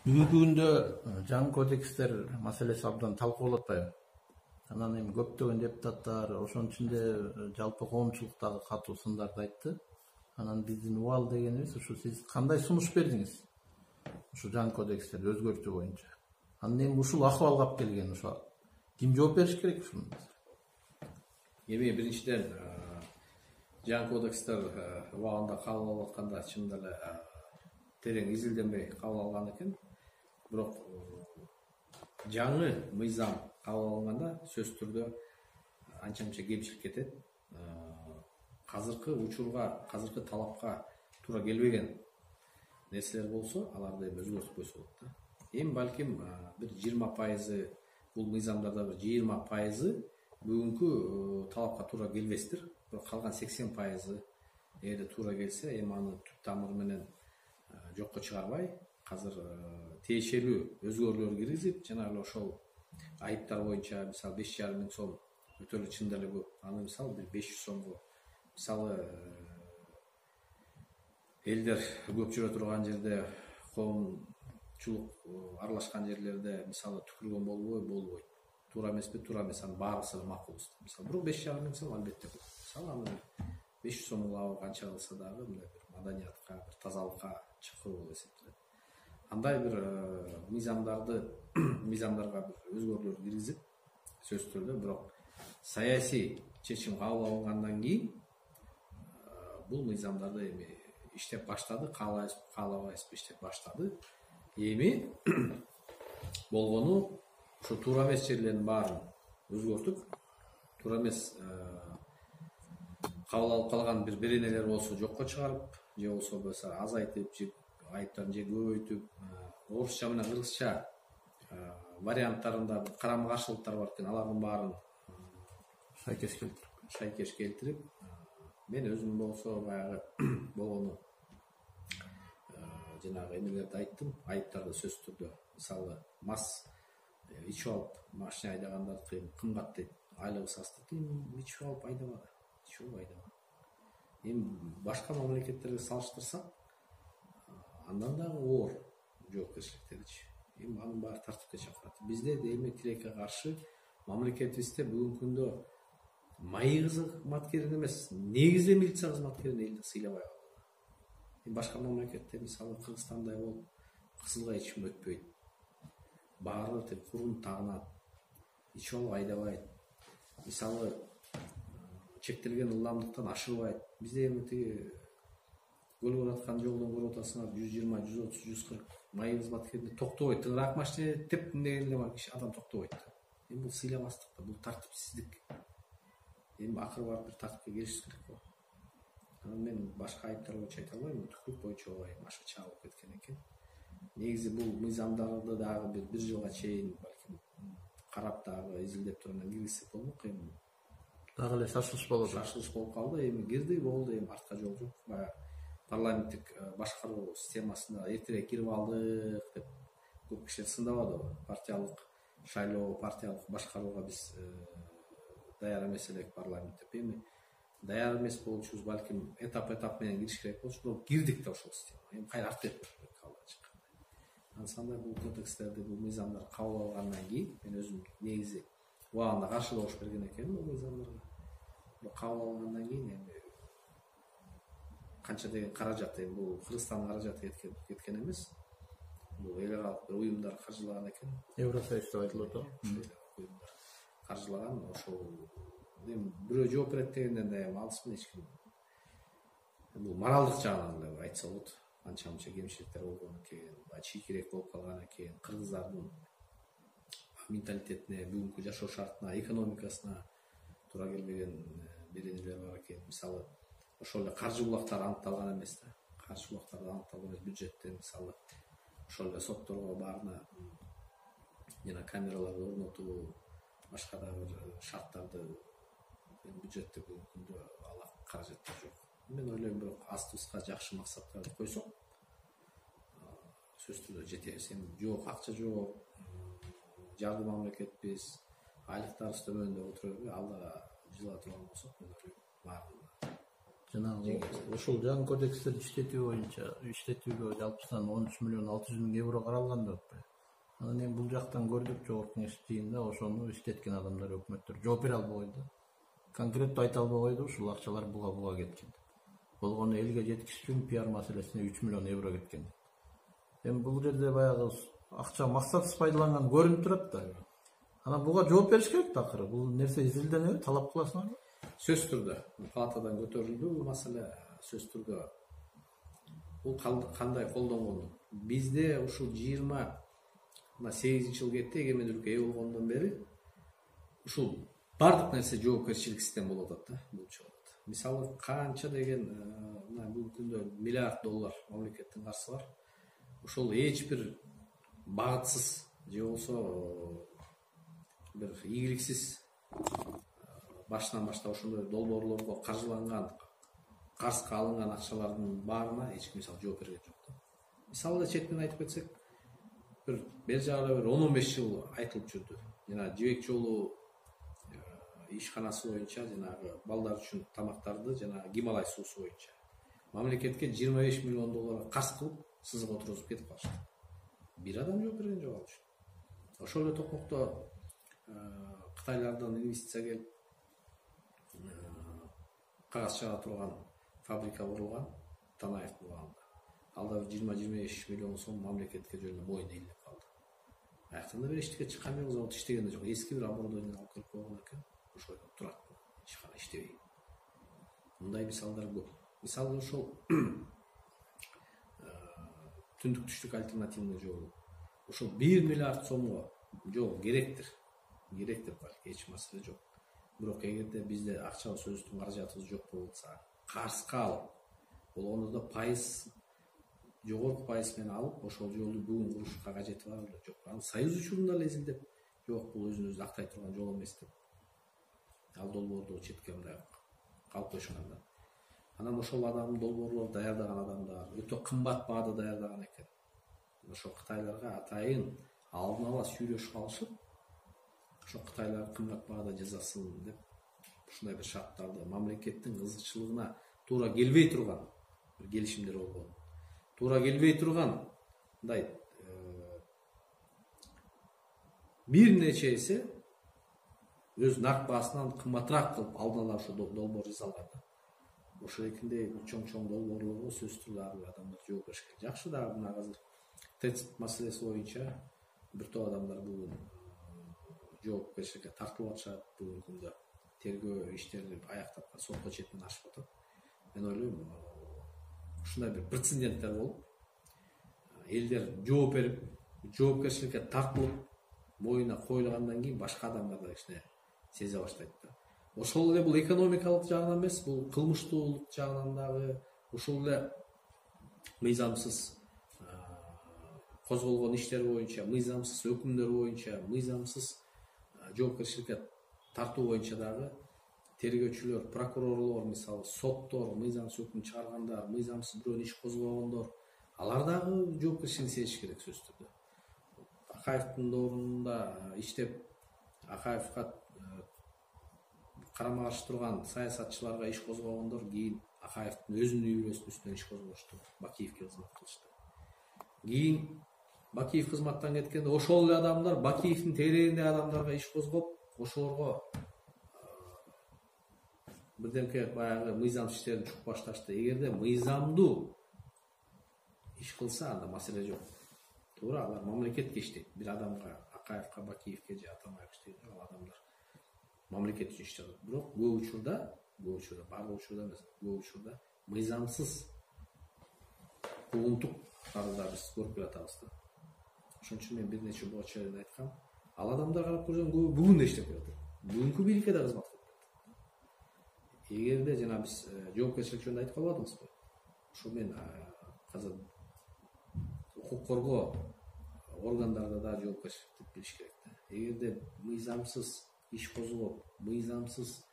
Бүгүнкү күндө жаңы кодекстер маселеси абдан талкууланып атпайбы? Анан эми көптөгөн депутаттар, ошонун ичинде жалпы коомчулук дагы катуу сындарды айтты. Анан биздин убал дегенибиз ушу сиз кандай сунуш бердиңиз? Ушу жаңы кодекстерди өзгөртүү боюнча. Анан эми ушул акыбалга алып келген ошо ким жооп бериш керек ушуга? Эми биринчиден жаңы кодекстер убагында кабыл алып атканда чынында эле терең изилденбей кабыл алган экен. Бирок жаңы мыйзам кабыл алынганда сөзсүз түрдө анча мынча кемчилик кетет. Казыркы учурга, казыркы талапка туура келбеген нерселер болсо, аларды эми өзгөртүп койсо болот да. Эми балким бир 20% бул мыйзамдарда бир 20% бүгүнкү талапка туура келбестир. Бирок калган 80% эгерде туура келсе, эми аны түп тамыры менен жокко чыгарбай, азыр тиешелүү өзгөрүүлөр киргизип, жана эле ошол айыптар боюнча мисалы 5,5 миң сом өтө эле чынында эле көп. Аны мисалы бир 500 сомго мисалы элдер көп жүрө турган жерде, коомчулук аралашкан жерлерде мисалы түкүргөн болбойт. Туура эмеспи? Туура эмес. Анын баарысы макулбуз. Мисалы бирок 5,5 миң сом албетте көп. Мисалы аны 500 сомго алып канча кылса дагы мындай бир маданиятка, бир тазалыкка чакыруу болуп эсептелет. Андай бир мыйзамдарга бир өзгөрүүлөр киргизип, сөзсүз түрдө, бирок саясий чечим кабыл алынгандан кийин бул мыйзамдарды эми иштеп баштады, каалабайсызбы иштеп баштады. Эми болгону ушу туура эмес жерлердин баарын өзгөртүп, туура эмес кабыл алып калган бир беренелер болсо жокко чыгарып, же болсо азайтып, же айыптарын же көбөйтүп, орусча менен кыргызча варианттарында бир карама каршылыктар бар экен, алардын баарын шайкеш келтирип, мен өзүм болсо баягы болгону жанагы эмелерди айттым, айыптарды сөзсүз түрдө, мисалы мас ичип алып машина айдагандардыкы кымбат дейт, айлыгы асты дейт, ичип алып айдабады. Эми башка мамлекеттерге салыштырсак, андан дагы оор жоопкерчиликтеричи. Эми анын баары тартипке чакырат. Бизде эми тилекке каршы мамлекетибизде бүгүнкү күндө майы кызматкерин эмес, негизде милиция кызматкерин элде сыйлабай калды. Башка мамлекетте мисалы Кыргызстандай болуп кызылга ичим өтпөйт. Баары тең курун тагынат, ичип алып айдабайт. Мисалы чектелген ылдамдыктан ашырбайт. Бизде эми тиги көлгө бараткан жолдон көрүп атасыңар 120, 130, 140 майы кызматкеринде токтобойт. Тыгыраак машина теп дегенде бар киши адам токтобойт. Эми бул сыйлабастык да, бул тартипсиздик. Эми акыры барып бир тартипке келишиш керек го. Анан мен башка айыптар боюнча айта албайм, түкүрүк боюнча ашык чагылып кеткен экен. Негизи бул мыйзамдарды дагы бир жылга чейин балким карап дагы изилдеп туруп анан киргизсек болмок. Эми Дагы эле шашылыш болот. Шашылыш болуп калды. Эми кирди, болду, эми артка жол жок. Баягы парламенттик башкаруу системасына эртерээк кирип алдык деп көп кишилер сындабады. Партиялык шайлоо, партиялык башкарууга биз даяр эмес элек парламент деп. Эми даяр эмес болчубуз, балким этап менен кириш керек болчу, бирок кирдик да ошол системага. Эми кайра артка чыккандай. Ансандай бул кодекстерди, бул мыйзамдарды кабыл алгандан кийин мен өзүм негизи убагында каршы добуш берген экенмин бул мыйзамдарга. Бирок кабыл алгандан кийин эми канча деген каражат, эми бул Кыргызстандын каражаты кеткен эмес. Бул эл аралык бир уюмдар каржылаган экен. Евросоюз деп айтылат да. Уюмдар каржылаган, ошол эми бирөө жооп берет дегенден да эми алыспын эч ким. Бул моралдык жагынан эле айтса болот. Анча мынча кемчиликтер болгон экен, чийкирээк болуп калган экен, кыргыздардын менталитетине, бүгүнкү жашоо шартына, экономикасына туура келбеген беренелер бар экен. Мисалы ошол эле каржы булактары аныкталган эмес да. Каржы булактары аныкталган эмес, бюджеттен мисалы ошол эле сотторго баарына жана камераларды орнотуу, башка да бир шарттарды бюджетте бүгүнкү күндө ала каражаттар жок. Мен ойлойм, бирок астыбызга жакшы максаттарды койсок, сөзсүз түрдө жетебиз. Эми жок, акча жок, жардым мамлекетпиз, айлыктарыбыз төмөн деп отуруп алдыга жылга турган болсок, мен ойлойм баарын жанагы ушул жаңы кодекстерди иштетүүгө жалпысынан 13 миллион 600 миң евро каралган деп атпайбы. Анан эми бул жактан көрдүк жогорку кеңеш жыйынында ошону иштеткен адамдар өкмөттөр жооп бере албай койду. Конкреттүү айта албай койду, ушул акчалар буга кеткен. Болгону элге жеткизиш үчүн пиар маселесине 3 миллион евро кеткен. Эми бул жерде баягы акча максатсыз пайдаланган көрүнүп турат да. Анан буга жооп бериш керек да акыры. Бул нерсе изилденеби, талап кыласыңарбы? Сөз түрдө палатадан көтөрүлдү бул маселе. Сөз түрдө бул кандай колдонгондук. Бизде ушул 28 жыл кетти эгемендүүлүккө ээ болгондон бери ушул бардык нерсе жоопкерчилик система болуп атат да. Бул чыгып атат. Мисалы канча деген бүгүнкү күндө миллиард доллар мамлекеттин каржысы бар. Ошол эч бир багытсыз же болбосо бир ийгиликсиз башынан баштап ошондой долбоорлорго каржыланган, карызга алынган акчалардын баарына эч ким мисалы жооп берген жок да. Мисалы четинен айтып кетсек, бер жагында 10-15 жыл айтылып жүрдү. Жана жибек жолу ишканасы боюнча жанагы балдар үчүн тамактарды жана Гималай суусу боюнча мамлекетке 25 миллион долларга карыз кылып сызык отургузуп кетип калышты. Бир адам жооп берген жок ал үчүн. Ошол эле токмокто Кытайлардан инвестиция келип кагаз чыгара турган фабрика курулган Танаев курганында. Ал да 20-25 миллион сом мамлекетке жөн эле моюнда ийилип калды. Аяктан да бир эчтеке чыккан жок, завод иштеген да жок. Эски бир оборудование алып келип койгон экен. Ошол турат. Ишкана иштебей. Мындай мисалдар көп. Мисалы ошол түндүк түштүк альтернативный жол. Ошол 1 миллиард сомго жол керектир. Керектир балки, эч маселе жок. Бирок эгерде бизде акчалык сөзүбүздүн каражатыбыз жок болсо, карызга алып, болгондо да пайыз жогорку пайыз менен алып, ошол жолду бүгүн курушка кажети бар беле жок. Аны союз учурунда эле изилдеп, жок бул өзүн-өзү актай турган жол эмес деп. Ал долбоорду четке мындай калып коюшканда. Анан ошол адам долбоорлор даярдаган адамдар өтө кымбат баада даярдаган экен. Ошо кытайларга атайын алдын ала сүйлөшүп алышып, ошо кытайлар кымбат баада жазасын деп ушундай бир шарттарды мамлекеттин кызыкчылыгына туура келбей турган бир келишимдер болгон. Туура келбей турган мындай бир нече эсе өз нарк баасынан кымбатыраак кылып алдын ала ошо долбоор жасалган. Ошол экиндей чоң долбоорлорго сөз түрдө ар бир адамдар жооп бериш керек. Жакшы дагы мына азыр ТЭЦ маселеси боюнча бир топ адамдар бүгүн жоопкерчиликке тартылып атышат. Бүгүнкү күндө тергөө иштери аяктап сотко четинен ашып атат. Мен ойлойм, ушундай бир прецеденттер болуп, элдер жооп берип, жоопкерчиликке тартылып, моюна коюлгандан кийин башка адамдар да кичине сезе баштайт да. Ошол эле бул экономикалык жагынан эмес, бул кылмыштуулук жагынан дагы ошол эле мыйзамсыз козголгон иштер боюнча, мыйзамсыз өкүмдөр боюнча, мыйзамсыз жоопкерчиликке тартуу боюнча дагы тергөөчүлөр, прокурорлор, мисалы соттор, мыйзамсыз өкүм чыгаргандар, мыйзамсыз бирөөнү иш козгогондор, алар дагы жоопкерчиликке сезиш керек сөз түрдө. Акаевдин ордунда иштеп, Акаевга карама каршы турган саясатчыларга иш козгогондор кийин Акаевдин өзүнүн үй бүлөсүнүн үстүнөн иш козгошту, Бакиевке кызмат кылышты. Кийин Бакиев кызматтан кеткенде ошол эле адамдар Бакиевдин тегерегиндеги адамдарга иш козгоп, ошолорго бирдемке баягы мыйзамсыз иштерин чукуп башташты. Эгерде мыйзамдуу иш кылса, анда маселе жок. Туура алар мамлекетке иштейт. Бир адамга, Акаевка, Бакиевке же Атамаев иштейт, ал адамдар мамлекет үчүн иштейт. Бирок көп учурда, баардык учурда эмес, көп учурда мыйзамсыз куугунтуктарды да биз көрүп келатабыз да. Ошон үчүн мен бир нече болчу жерде айткам, ал адамдар карап көрсөң көбү бүгүн да иштеп келатат. Бүгүнкү бийликке да кызмат кылып келатат. Эгерде жана биз жоопкерчилик жөнүндө айтып калбадыңызбы? Ошо мен азыр укук коргоо органдарда да жоопкерчиликти билиш керек да. Эгерде мыйзамсыз иш козгоп, мыйзамсыз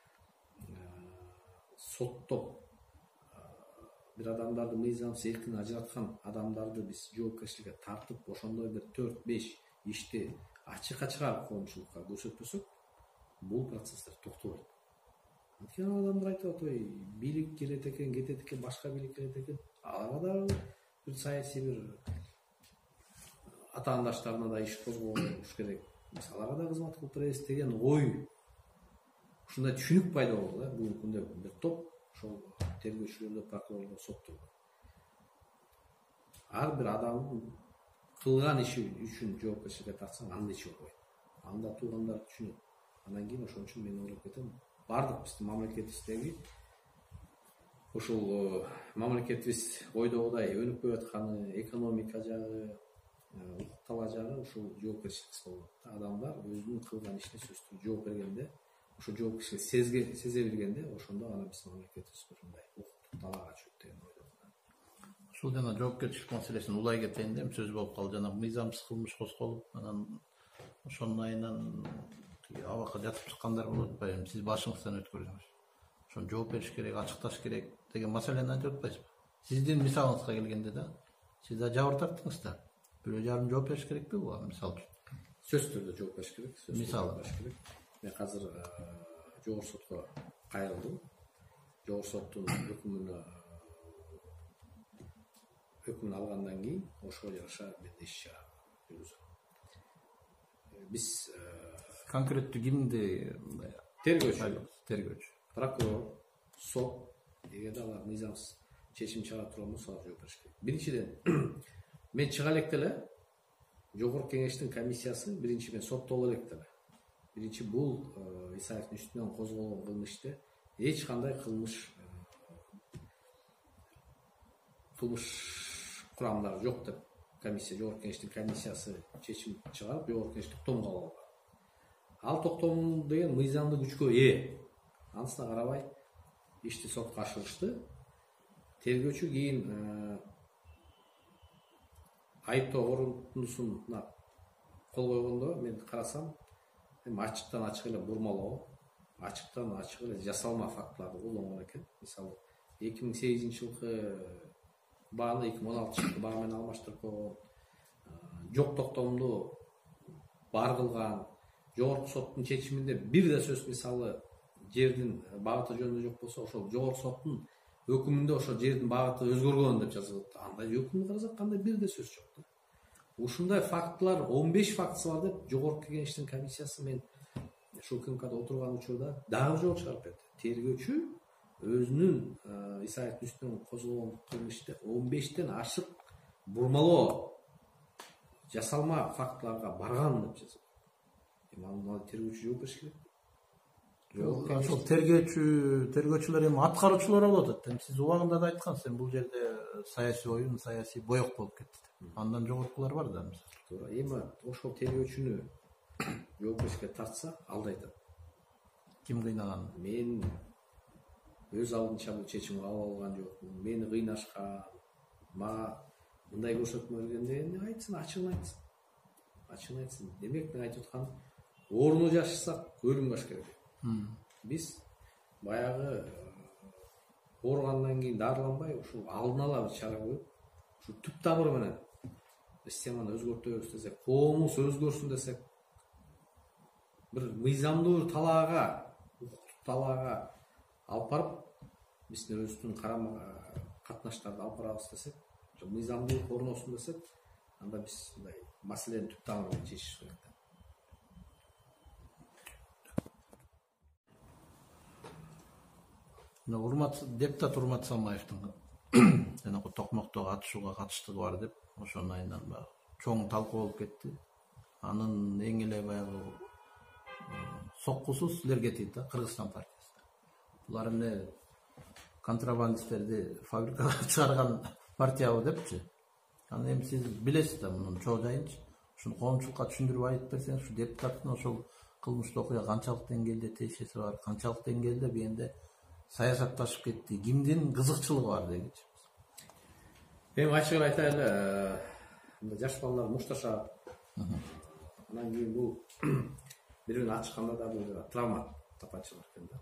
соттоп бир адамдарды мыйзамсыз эркин ажыраткан адамдарды биз жоопкерчиликке тартып, ошондой бир 4-5 ишти ачыкка чыгарып коомчулукка көрсөтпөсөк, бул процесстер токтобойт. Анткени адамдар айтып атат, бийлик келет экен, кетет экен, башка бийлик келет экен. Аларга да бир саясий бир атаандаштарына да иш козгош керек. Аларга да кызмат кылып беребиз деген ой, ушундай түшүнүк пайда болду да. Бүгүнкү күндө бир топ ошол тергөөчүлөрдө, прокурорлордо, соттогу ар бир адамдын кылган иши үчүн жоопкерчиликке тартсаң, анда ич болбойт. Анда туугандар түшүнөт. Андан кийин ошон үчүн мен ойлоп кетем, бардык биздин мамлекетибиздеги ушул мамлекетибиз ойдогудай өнүкпөй атканы, экономика жагы, укук талаа жагы ушул жоопкерчиликсиз болот. Адамдар өзүнүн кылган ишине сөзсүз жооп бергенде, ошол жоопкерчиликти сезе билгенде, ошондо гана биздин мамлекетибиз ушундай укуктук талаага чөкөт деген ойдомун. Ушул жана жоопкерчилик маселесин улай кетейин деп сөз болуп калды. Жана мыйзамсыз кылмыш козголуп, анан ошонун айынан абакка жатып чыккандар болуп атпайбы? Сиз башыңыздан өткөрдүңүз. Ошону жооп бериш керек, ачыкташ керек деген маселени айтып атпайсызбы? Сиздин мисалыңызга келгенде да, сиз да жабыр тарттыңыз да. 1,5 жооп бериш керекпи буга, мисалы үчүн? Сөзсүз түрдө жооп бериш керек. Мисалы мен азыр жогорку сотко кайрылдым. Жогорку соттун өкүмүн алгандан кийин ошого жараша мен иш чара жүргүзөм. Биз конкреттүү кимди? Тергөөчү, прокурор, сот, эгерде алар мыйзамсыз чечим чыгара турган болсо алар жооп бериш керек. Биринчиден, мен чыга электе эле жогорку кеңештин комиссиясы биринчи мен соттоло электе эле. Биринчи бул Исаевдин үстүнөн козголгон кылмышты эч кандай кылмыш курамдары жок деп комиссия, жогорку кеңештин комиссиясы чечим чыгарып, жогорку кеңеш токтом кабыл алган. Ал токтом деген мыйзамдуу күчкө ээ. Анысына карабай ишти сотко ашырышты. Тергөөчү кийин айыптоо корутундусуна кол койгондо мен карасам, ачыктан ачык эле бурмалоо, ачыктан ачык эле жасалма фактыларды колдонгон экен. Мисалы 2008-жылкы бааны 2016-жылкы баа менен алмаштырып койгон, жок токтомду бар кылган, жогорку соттун чечиминде бир да сөз, мисалы жердин багыты жөнүндө жок болсо, ошол жогорку соттун өкүмүндө ошол жердин багыты өзгөргөн деп жазылат. Андай өкүмдү карасак, кандай бир да сөз жок да. Ушундай фактылар 15 фактысы бар деп жогорку кеңештин комиссиясы мен ушул КМКда отурган учурда дагы жол чыгарып берди. Тергөөчү өзүнүн Исаевдин үстүнөн козголгон кылмышты 15тен ашык бурмалоо, жасалма фактыларга барган деп жазылат. Мына тергөөчү жооп бериш керек. Жок, ошол тергөөчүлөр эми аткаруучулар болуп атат. Сиз убагында да айткансыз, бул жерде саясий оюн, саясий боек болуп кетти. Андан жогоркулар бар да, мисалы. Эми ошол тергөөчүнү жоопкерчиликке тартса, ал да айтат. Ким кыйнаган? Мен өз алдынча бул чечим кабыл алган жокмун. Мени кыйнашкан, мага мындай көрсөтмө бергенде айтсын, ачыгын айтсын. Ачыгын айтсын. Демек, мен айтып атканым, орну жашасак, өлүмгө аш керек. Биз баягы ооругандан кийин дарыланбай, ушул алдын ала бир чара коюп, ушу түп тамыры менен системаны өзгөртөбүз десек, коомубуз өзгөрсүн десек, бир мыйзамдуу бир талаага, укуктук талаага алып барып, биздин өзүбүздүн катнаштарды алып барабыз десек, мыйзамдуулук орносун десек, анда биз мындай маселени түп тамыры менен чечиш керек. Депутат Урмат Салмаевдин жанагы токмоктогу атышууга катыштыгы бар деп, ошонун айынан баягы чоң талкуу болуп кетти. Анын эң эле баягы соккусу силерге тийди да, Кыргызстан партиясы. Булар эмне контрабандисттерди фабрикага чыгарган партиябы депчи. Анан эми сиз билесиз да мунун чоо жайынчы. Ушуну коомчулукка түшүндүрүп айтып берсеңиз, ушу депутаттын ошол кылмыштуу окуя канчалык деңгээлде тиешеси бар, канчалык деңгээлде бенде саясатташып кетти, кимдин кызыкчылыгы бар дегичи. Эми ачыгын айтайлы, жаш балалар мушташат. Анан кийин бул бирин ачканда да бул травма тапанчалар экен да.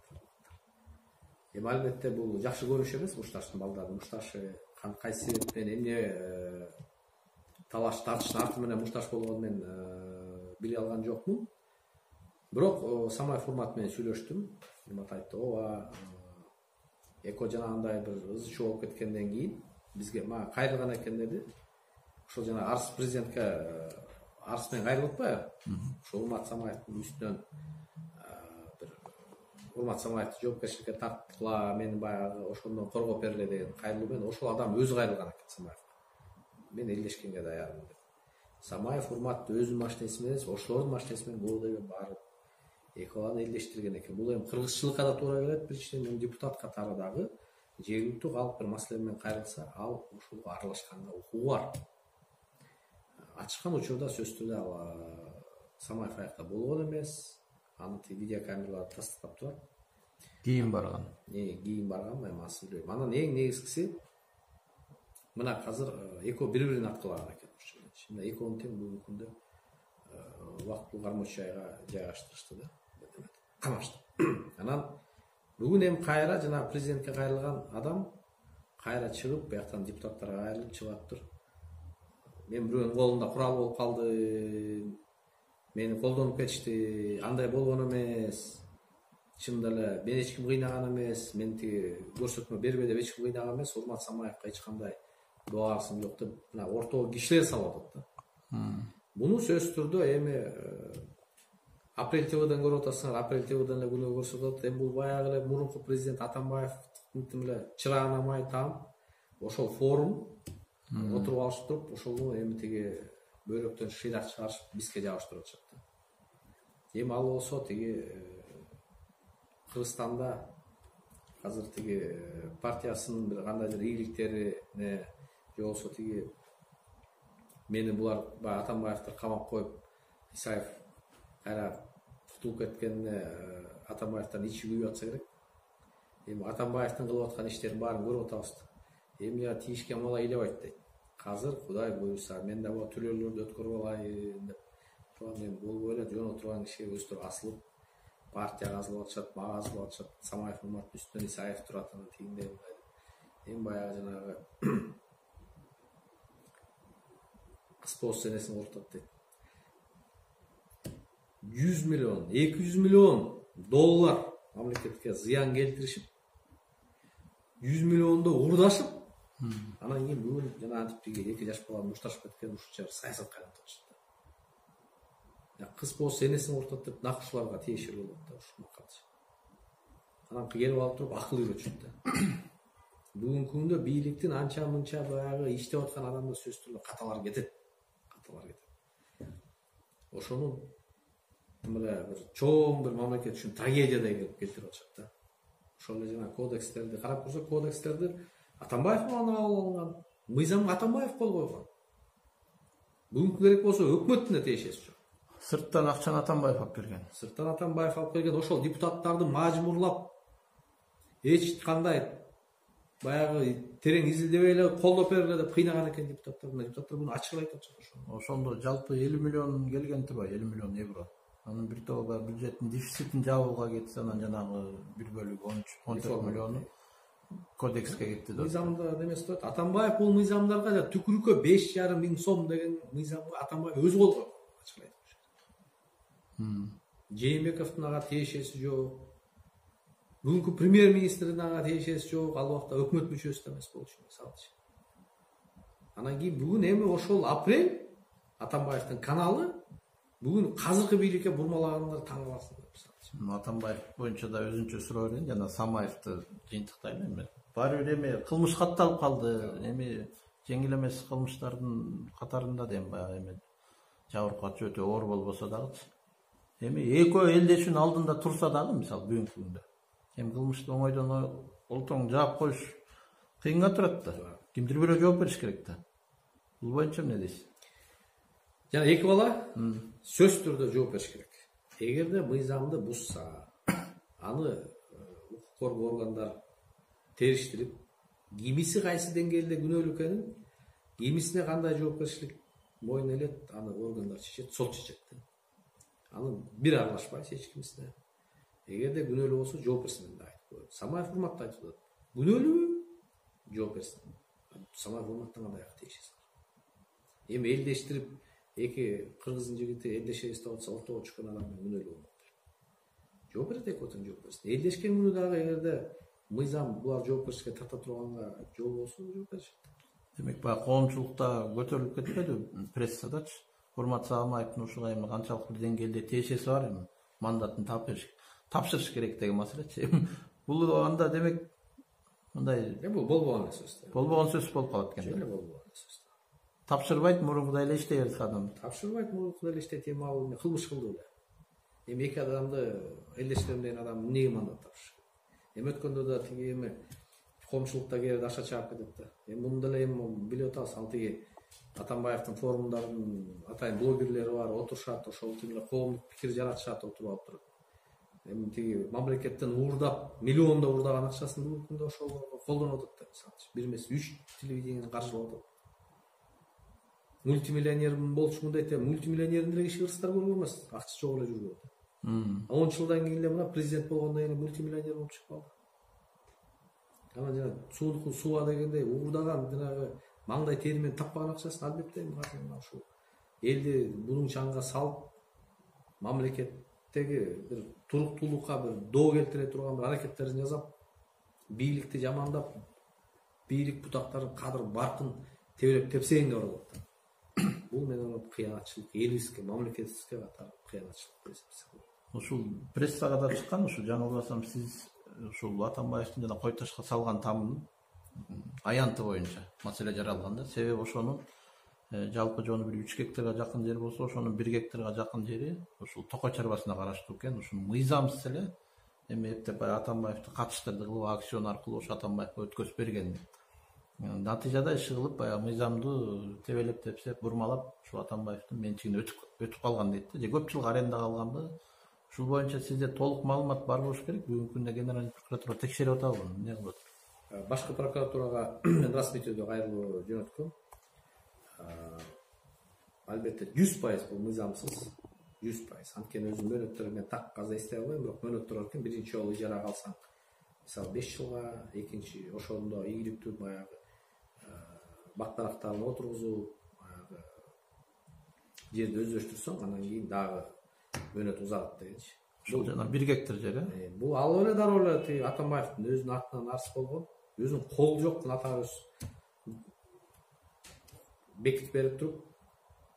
Эми албетте бул жакшы көрүнүш эмес, мушташтын балдардын мушташы кайсы себептен эмне талаш тартыштын арты менен мушташ болгонун мен биле алган жокмун. Бирок Самаев Урмат менен сүйлөштүм. Урмат айтты, ооба эко жанагындай бир ыз чуу болуп кеткенден кийин бизге мага кайрылган экен деди. Ошол жана арыз президентке арыз менен кайрылып атпайбы? Ошол Урмат Самаевдин үстүнөн бир Урмат Самаевди жоопкерчиликке тарткыла, мени баягы ошондон коргоп бергиле деген кайрылуу менен ошол адам өзү кайрылган экен Самаевге. Мен элдешкенге даярмын деп. Самаев Урматты өзүнүн машинеси менен, ошолордун машинеси менен Буудайга барып эколаны элдештирген экен. Бул эми кыргызчылыкка да туура келет, биринчиден депутат катары дагы жергиликтүү калк бир маселе менен кайрылса, ал ушуга аралашканга укугу бар. Ачыккан учурда сөзсүз түрдө ал Самаев аякта болгон эмес. Аны видеокамералар тастыктап турат. Кийин барган. Кийин барган, мен асын билбейм. Анан эң негизгиси мына азыр эко бири-бирин аткылаган экен. Мына экону тең бүгүнкү күндө убактылуу кармоочу жайга жайгаштырышты да. Камашты. Анан бүгүн эми кайра жана президентке кайрылган адам кайра чыгып, бияктан депутаттарга кайрылып чыгаттыр. Мен бирөөнүн колунда курал болуп калды. Мени колдонуп кетишти. Андай болгон эмес. Чынында эле мен эч ким кыйнаган эмес. Мен тиги көрсөтмө бербе деп эч ким кыйнаган эмес. Урмат Самаевка эч кандай доарсым жок деп мына ортого кишилер салып атат да. Буну сөзсүз түрдө эми Апрель ТВден көрүп атасыңар, Апрель ТВден эле күнөө көрсөтүп атат. Эми бул баягы эле мурунку президент Атамбаевдин эле чырагына май таам. Ошол форум отуруп алышып туруп, ошону эми тиги бөйрөктөн шыйдак чыгарышып бизге жабыштырып атышат да. Эми ал болсо тиги Кыргызстанда азыр тиги партиясынын бир кандайдыр ийгиликтерине же болбосо тиги мени булар баягы Атамбаевдер камап коюп, Исаев кайра кутулуп кеткенине Атамбаевдин ичи күйүп атса керек. Эми Атамбаевдин кылып аткан иштерин баарын көрүп атабыз. Эми я тийишке мала ыйлабайт дейт. Азыр Кудай буйруса мен да бул төлөөлөрдү өткөрүп алайын деп турган эми болбой эле жөн отурган кишиге өздөрү асылып партияга азылып атышат, мага азылып атышат. Самаев Урматтын үстүнөн Исаев турат, анан тигиндей мындай. Эми баягы жанагы кыз посенесин куртат дейт. 100 миллион, 200 миллион доллар мамлекетке зыян келтиришип, 100 миллионду урдашып, анан кийин бүгүн жана антиптиги 2 жаш бала мушташып кеткен ушунча саясатка айлантып атышат. Кыз посенесин куртат деп нак ушуларга тиешелүү болот да ушу макалчы. Анан келип алып туруп акыл үйрөтүшөт да. Бүгүнкү күндө бийликтин анча мынча баягы иштеп аткан адамдар сөзсүз түрдө каталар кетет. Ошону мына бир чоң бир мамлекет үчүн трагедиядай келип келтирип атышат да. Ошол эле жана кодекстерди карап көрсөк, кодекстерди Атамбаев кабыл алган, мыйзамга Атамбаев кол койгон. Бүгүнкү керек болсо өкмөттүн да тиешеси жок. Сырттан акчаны Атамбаев алып берген. Сырттан Атамбаев алып келген, ошол депутаттарды мажбурлап эч кандай баягы терең изилдебей эле колдоп бергиле деп кыйнаган экен депутаттар. Депутаттар муну ачык эле айтып атышат. Ошондо жалпы 50 миллион келгенти бар, 50 миллион евро. Анын бир тобу бюджеттин дефицитин жабууга кетти, анан жанагы бир бөлүгү 13-14 миллиону кодекске кетти да. Мыйзамда немеси турат. Атамбаев бул мыйзамдарга да түкүрүккө 5,5 миң сом деген мыйзамга Атамбаев өзү кол койгон. Ачык айтып. Жээнбековдун ага тиешеси жок. Бүгүнкү премьер-министрдин ага тиешеси жок. Ал убакта өкмөт мүчөсү да эмес болчу, мисалчы. Анан кийин бүгүн эми ошол Апрель Атамбаевдин каналы бүгүн казыркы бийликке бурмалагандар таң каласың деп мисалчы. Атамбаев боюнча да өзүнчө суроо берейин, жана Самаевди жыйынтыктайм эми. Баары бир эми кылмыш катталып калды. Эми жеңил эмес кылмыштардын катарында да эми баягы эми жабыркатуу өтө оор болбосо дагычы. Эми эко элдешүүнүн алдында турса дагы мисалы бүгүнкү күндө эми кылмышты оңойдон олтоң жаап коюш кыйынга турат да. Кимдир бирөө жооп бериш керек да. Бул боюнча эмне дейсиз? Жана эки бала сөзсүз түрдө жооп бериш керек. Эгерде мыйзамды бузса, аны укук коргоо органдар териштирип, кимиси кайсы деңгээлде күнөөлүү экенин, кимисине кандай жоопкерчилик мойнуна элет, аны органдар чечет, сот чечет. Аны бир аралашпайсыз эч кимисине. Эгерде күнөөлүү болсо жооп берсин деп айтып коет. Самаев Урматты айтып атат. Күнөөлүүбү? Жооп берсин. Самаев Урматтан кандай тиешеси бар. Эми элдештирип, эки кыргыздын жигити элдешебиз деп атса, ортого чыккан адам күнөөлүү болот. жооп берет, эки отун жооп берсин. Элдешкен күнү дагы эгерде мыйзам булар жоопкерчиликке тарта турганга жол болсо жооп беришет. Демек баягы коомчулукта көтөрүлүп кетпеди прессадачы? Урмат Сагымбаевдин ушуга эми канчалык бир деңгээлде тиешеси бар эми мандатын тапшырыш керек деген маселечи. Бул анда демек мындай Бул болбогон сөз. болбогон сөз болуп калат экен. Эле болбогон сөз. Тапшырбайт, мурункудай эле иштей берет адам. Тапшырбайт, мурункудай эле иштейт, эми ал кылмыш кылды эле. Эми эки адамды элдештирем деген адам эмнеге мандат тапшырыш керек? Эми өткөндө да тиги эми коомчулукта кээде акча чаап кетет да. Эми муну деле эми билип атабыз, ал тиги Атамбаевдин форумдарын атайын блогерлери бар, отурушат, ошол эле коомдук пикир жаратышат, отуруп алып туруп. Эми тиги мамлекеттен уурдап, миллиондоп уурдаган акчасын бүгүнкү күндө ошолго колдонуп атат да, мисалы. Бир эмес 3 телевидениени каржылап атат. Мультимиллионер болчумун дейт, мультимиллионердин деле киши кыргыздар көргөн эмес, акча жок эле жүргөн. 10 жылдан кийин эле мына президент болгондон кийин мультимиллионер болуп чыгып калды. Анан жана сууга дегендей уурдаган жанагы маңдай тери менен таппаган акчасын албетте мына ушул элди bunun чаңга салып, мамлекеттеги бир туруктуулукка бир доо келтире турган бир аракеттерин жасап, бийликти жамандап, бийлик бутактарын кадыр баркын тебелеп тепсегенге барат. Бул мен ойлойм кыянатчылык, элибизге, мамлекетибизге катар кыянатчылык деп эсептейм. Ушул прессага да чыккан, ушу жаңылбасам сиз ушул Атамбаевдин жана Койташка салган тамынын аянты боюнча маселе жаралган да. Себеби ошонун жалпы жону бир 3 гектарга жакын жер болсо, ошонун 1 гектарга жакын жери ушул Токой чарбасына караштуу экен. Ушуну мыйзамсыз эле эми эптеп баягы Атамбаевди катыштырды кылып, аукцион аркылуу ошо Атамбаевге өткөзүп берген. Натыйжада иши кылып баягы мыйзамды тебелеп тепсеп, бурмалап, ушул Атамбаевдин менчигине өтүп калган дейт да. Же көп жыл арендага алганбы? Ушул боюнча сизде толук маалымат бар болуш керек. Бүгүнкү күндө генеральный прокуратура текшерип атабы? Эмне кылып атат? Башкы прокуратурага мен расмий түрдө кайрылуу жөнөткөм. Албетте 100% бул мыйзамсыз. 100%. Анткени өзүм мөөнөттөрү мен так каза эстей албайм, бирок мөөнөттөр бар экен. Биринчи жолу ижарага алсаң, мисалы 5 жылга, экинчи ошондо ийгиликтүү баягы бактарактарын отургузуп, баягы жерди өздөштүрсөң, анан кийин дагы мөөнөт узат дегенчи. Ушул жана 1 гектар жер, Бул ал эле дароо эле тиги Атамбаевдин өзүнүн атынан арыз болгон. Өзүнүн колу жок нотариус бекитип берип туруп,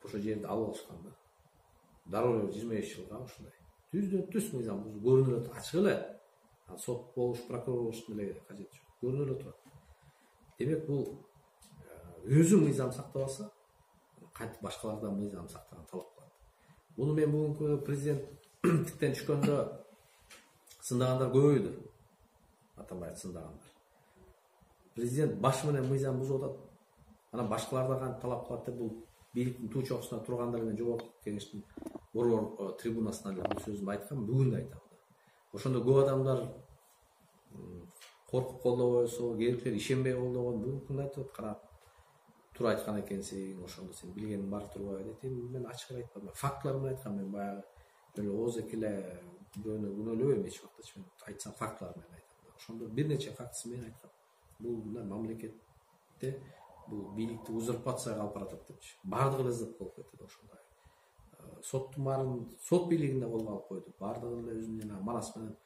ошо жерди алып алышкан да. Дароо эле 25 жылга ушундай. Түздөн түз мыйзам бул көрүнүп атат, ачык эле. Сот болуш, прокурор болуштун эле кажети жок. Көрүнүп эле турат. Демек бул өзү мыйзам сактап алса, кантип башкалардан мыйзам сактаган талап кылат. Муну мен бүгүнкү президенттиктен түшкөндө сындагандар көбөйдү. Атамбаев сындагандар. Президент башы менен мыйзам бузуп атат. Анан башкалардан кантип талап кылат деп бул бийликтин туу чокусуна тургандар менен жогорку кеңештин борбор трибунасынан эле бул сөзүмдү айткам, бүгүн да айтам. Ошондо көп адамдар коркуп колдобойсо, кээдикилер ишенбей колдогон, бүгүнкү күндө айтып атат, кара туура айткан экенсиң, ошондо сен билгениң бар турбайбы дейт. Мен ачык эле айтпадым, фактылар менен айткам. Мен баягы эле ооз эле бирөөнү күнөөлөбөйм эч убакта. Мен айтсам фактылар менен айтам. Ошондо бир нече фактысын мен айткам. Бул мамлекетте бул бийликти узурпацияга алып баратат депчи. Бардыгы эле зыт болуп кетти ошондой. Соттун баарын сот бийлигинде колго алып койду. Бардыгы эле өзүнүн жана Манас менен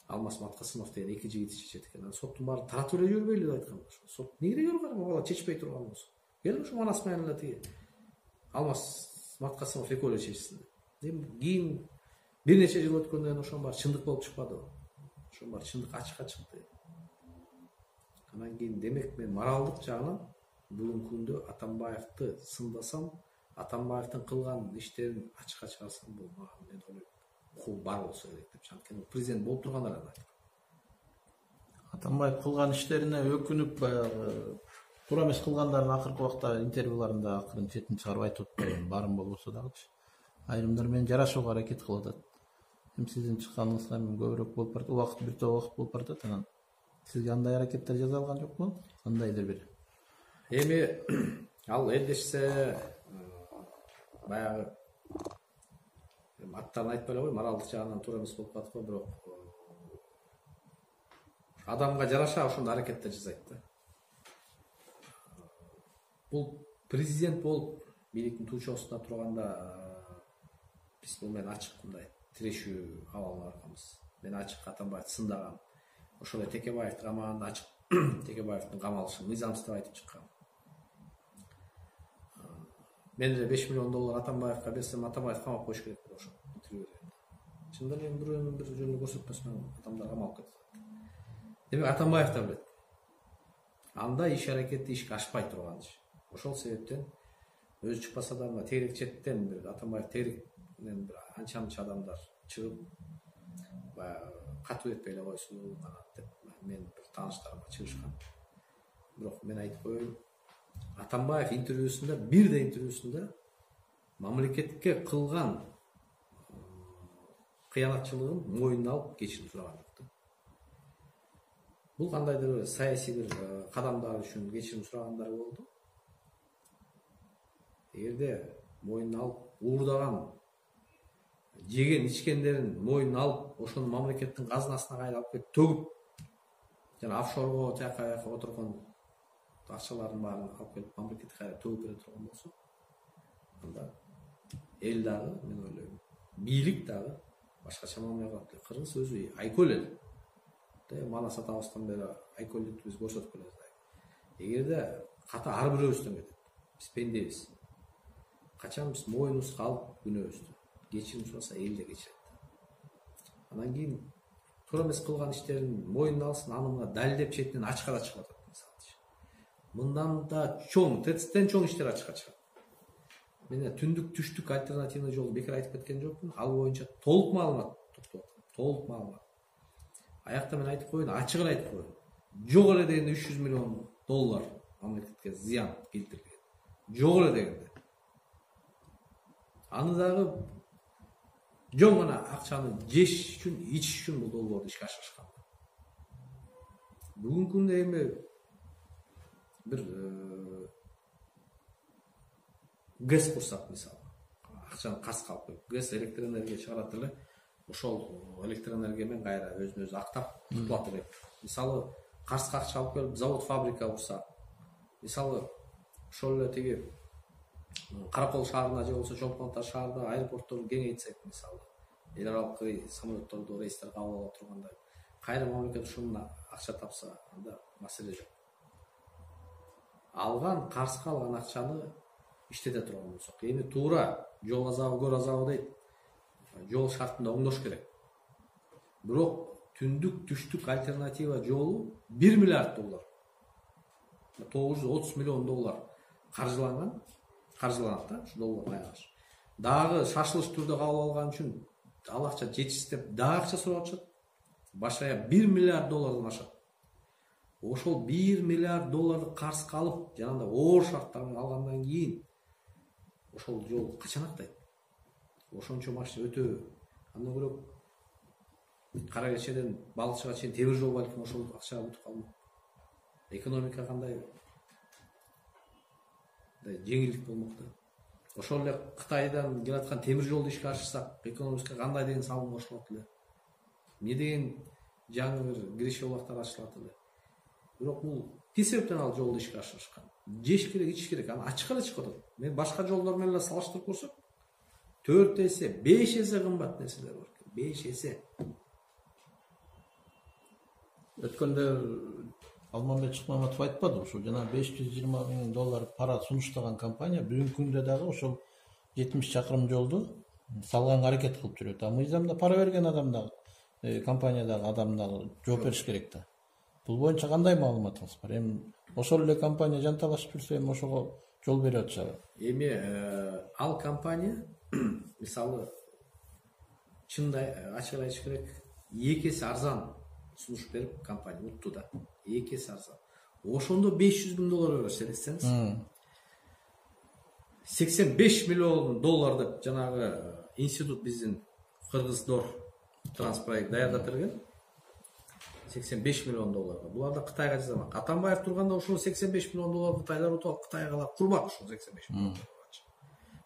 Алмаз Маткасымов деген эки жигит чечет экен. Соттун баарын таратып эле жүрбөйлү деп айткам. Сот эмнеге жүргөн бала чечпей турган болсо? Келин ушу Манас менен эле тиги Алмаз Маткасымов экөө эле чечсин. Кийин бир нече жыл өткөндөн кийин ошонун баары чындык болуп чыкпадыбы? Ошонун баары чындык ачыкка чыкты. Анан кийин демек мен моралдык жагынан бүгүнкү күндө Атамбаевди сындасам, Атамбаевдин кылган иштерин ачыкка чыгарсам, бул мага мен ойлойм укук бар болсо керек деп. Анткени президент болуп тургандар да айткан. Атамбаев кылган иштерине өкүнүп баягы туура эмес кылгандарын акыркы убакта интервьюларында акырын четин чыгарып айтып атпайбы, баарын болбосо дагычы. Айрымдар менен жарашууга аракет кылып атат. Эми сиздин чыкканыңызга көбүрөөк болуп барат, убакыт бир топ убакыт болуп баратат. Анан сизге андай аракеттер жасалган жокпу? Кандайдыр бир? Эми ал элдешсе баягы аттарын айтпай эле кой, моралдык жагынан туура эмес болуп калат го, бирок адамга жараша ошондой аракеттер жасайт да. Бул президент болуп бийликтин туу чокусунда турганда биз бул менен ачык мындай тирешүү абалына барганбыз. мен ачык Атамбаевди сындагам. Ошол эле Текебаевдин камагында ачык Текебаевдин камалышын мыйзамсыз деп айтып чыккан. Мен эле 5 миллион доллар Атамбаевга берсем, Атамбаев камап коюш керек болот ошо интервьюдө. Чында эле бирөөнүн бир жөнүндө көрсөтмөсөм адамдар камалып кетет. Демек Атамбаев да билет. Анда иш аракети ишке ашпай турган иш. Ошол себептен өзү чыкпаса да мына тегерек четтен бир Атамбаев тегеректен бир анча адамдар чыгып баягы катуу этпей эле койсун деп мен бир тааныштарыма чыгышкан. Бирок мен айтып коеюн, Атамбаев интервьюсунда, бирде интервьюсунда мамлекетке кылган кыянатчылыгын мойнуна алып кечирим сураган жок. Бул кандайдыр бир саясий бир кадамдар үчүн кечирим сурагандар болду. Эгерде мойнуна алып уурдаган, жеген ичкендерин мойнуна алып, ошону мамлекеттин казынасына кайра алып кетип төгүп, жана офшорго тияка отурган акчалардын баарын алып келип мамлекетке кайра төгүп бере турган болсо, анда эл дагы, мен ойлойм, бийлик дагы башкача мамиле кылат. Кыргыз өзү айкөл эл. Мана сатабыздан бери айкөлдүктү биз көрсөтүп келебиз. Эгерде ката ар бирөөбүздөн кетет. Биз пендебиз. Качан биз мойнубузга алып күнөөбүздү кечирим сураса, эл да кечирет. Анан кийин туура эмес кылган иштерин мойнуна алсын, аны мына далилдеп четинен ачыкка да чыгып атат. Мындан да чоң, тетиктен чоң иштер ачыкка чыгат. Мен түндүк түштүк альтернативный жолду бекер айтып кеткен жокмун. Ал боюнча толук маалымат топтоп атам. Толук маалымат. Аякта мен айтып коеюн, ачык эле айтып коеюн. Жок эле дегенде 300 миллион доллар мамлекетке зыян келтирилген. Жок эле дегенде. Аны дагы жөн гана акчаны жеш үчүн, ичиш үчүн бул долбоорду ишке ашырышкан. Бүгүнкү күндө эми бир ГЭС курсак мисалы, акчаны карызга алып коюп, ГЭС электр энергия чыгарат эле, ошол электр энергия менен кайра өзүн өзү актап кутулат элек. Мисалы, карызга акча алып келип завод, фабрика курсак, мисалы, ошол эле тиги Каракол шаарына же болбосо Чоң Ата шаарында аэропортторду кеңейтсек, мисалы, эл аралык самолетторду, рейстер кабыл ала тургандай, кайра мамлекет ушуна акча тапса, анда маселе жок. Алган карызга алган акчаны иштете турган болсок, эми туура жол азабы, көр азабы дейт. Жол шартында оңдош керек. Бирок түндүк түштүк альтернатива жолу 1 миллиард доллар. 930 миллион доллар каржыланат да, ушу доллар аягаш. Дагы шашылыш түрдө кабыл алган үчүн ал акча жетишсиз деп дагы акча сурап атышат. Башая 1 миллиард доллардан ашат. Ошол 1 миллиард долларды карызга алып, жанагындай оор шарттар менен алгандан кийин ошол жол качан актайт? Ошончо машина өтө. Андан көрө Кара Кечеден Балыкчыга чейин темир жол балким ошол акчага бүтүп калмак. Экономика кандай жеңилдик болмок да. Ошол эле Кытайдан келаткан темир жолду ишке ашырсак, экономикага кандай деген салым кошулат эле. Эмне деген жаңы бир киреше булактар ачылат эле. Бирок бул тил себептен ал жолду ишке ашырышкан. Жеш керек, ичиш керек. Аны ачык эле чыгып атат. Мен башка жолдор менен эле салыштырып көрсөк, 4 эсе, 5 эсе кымбат нерселер бар. 5 эсе. Өткөндө Алмамбет Чыкмаматов айтпады, ошо жана 520 миң доллар пара сунуштаган компания бүгүнкү күндө дагы ошол 70 чакырым жолду салганга аракет кылып жүрөт. А мыйзамда пара берген адам дагы, компаниядагы адам дагы жооп бериш керек да. Бул боюнча кандай маалыматыңыз бар? Эми ошол эле компания жанталашып жүрсө, эми ошого жол берип атышабы? Эми ал компания мисалы чындай ачык айтыш керек, 2 эсе арзан сунуш берип компания утту да. 2 эсе арзан. Ошондо 500 миң доллар берсе десеңиз, 85 миллион доллар деп жанагы институт биздин Кыргыздор транспроект даярдап берген. 85 миллион долларга. Буларда Кытайга жазамак. Атамбаев турганда ошол 85 миллион доллар Кытайлар утуп, Кытайга алып курмак ошол 85 миллион доллар.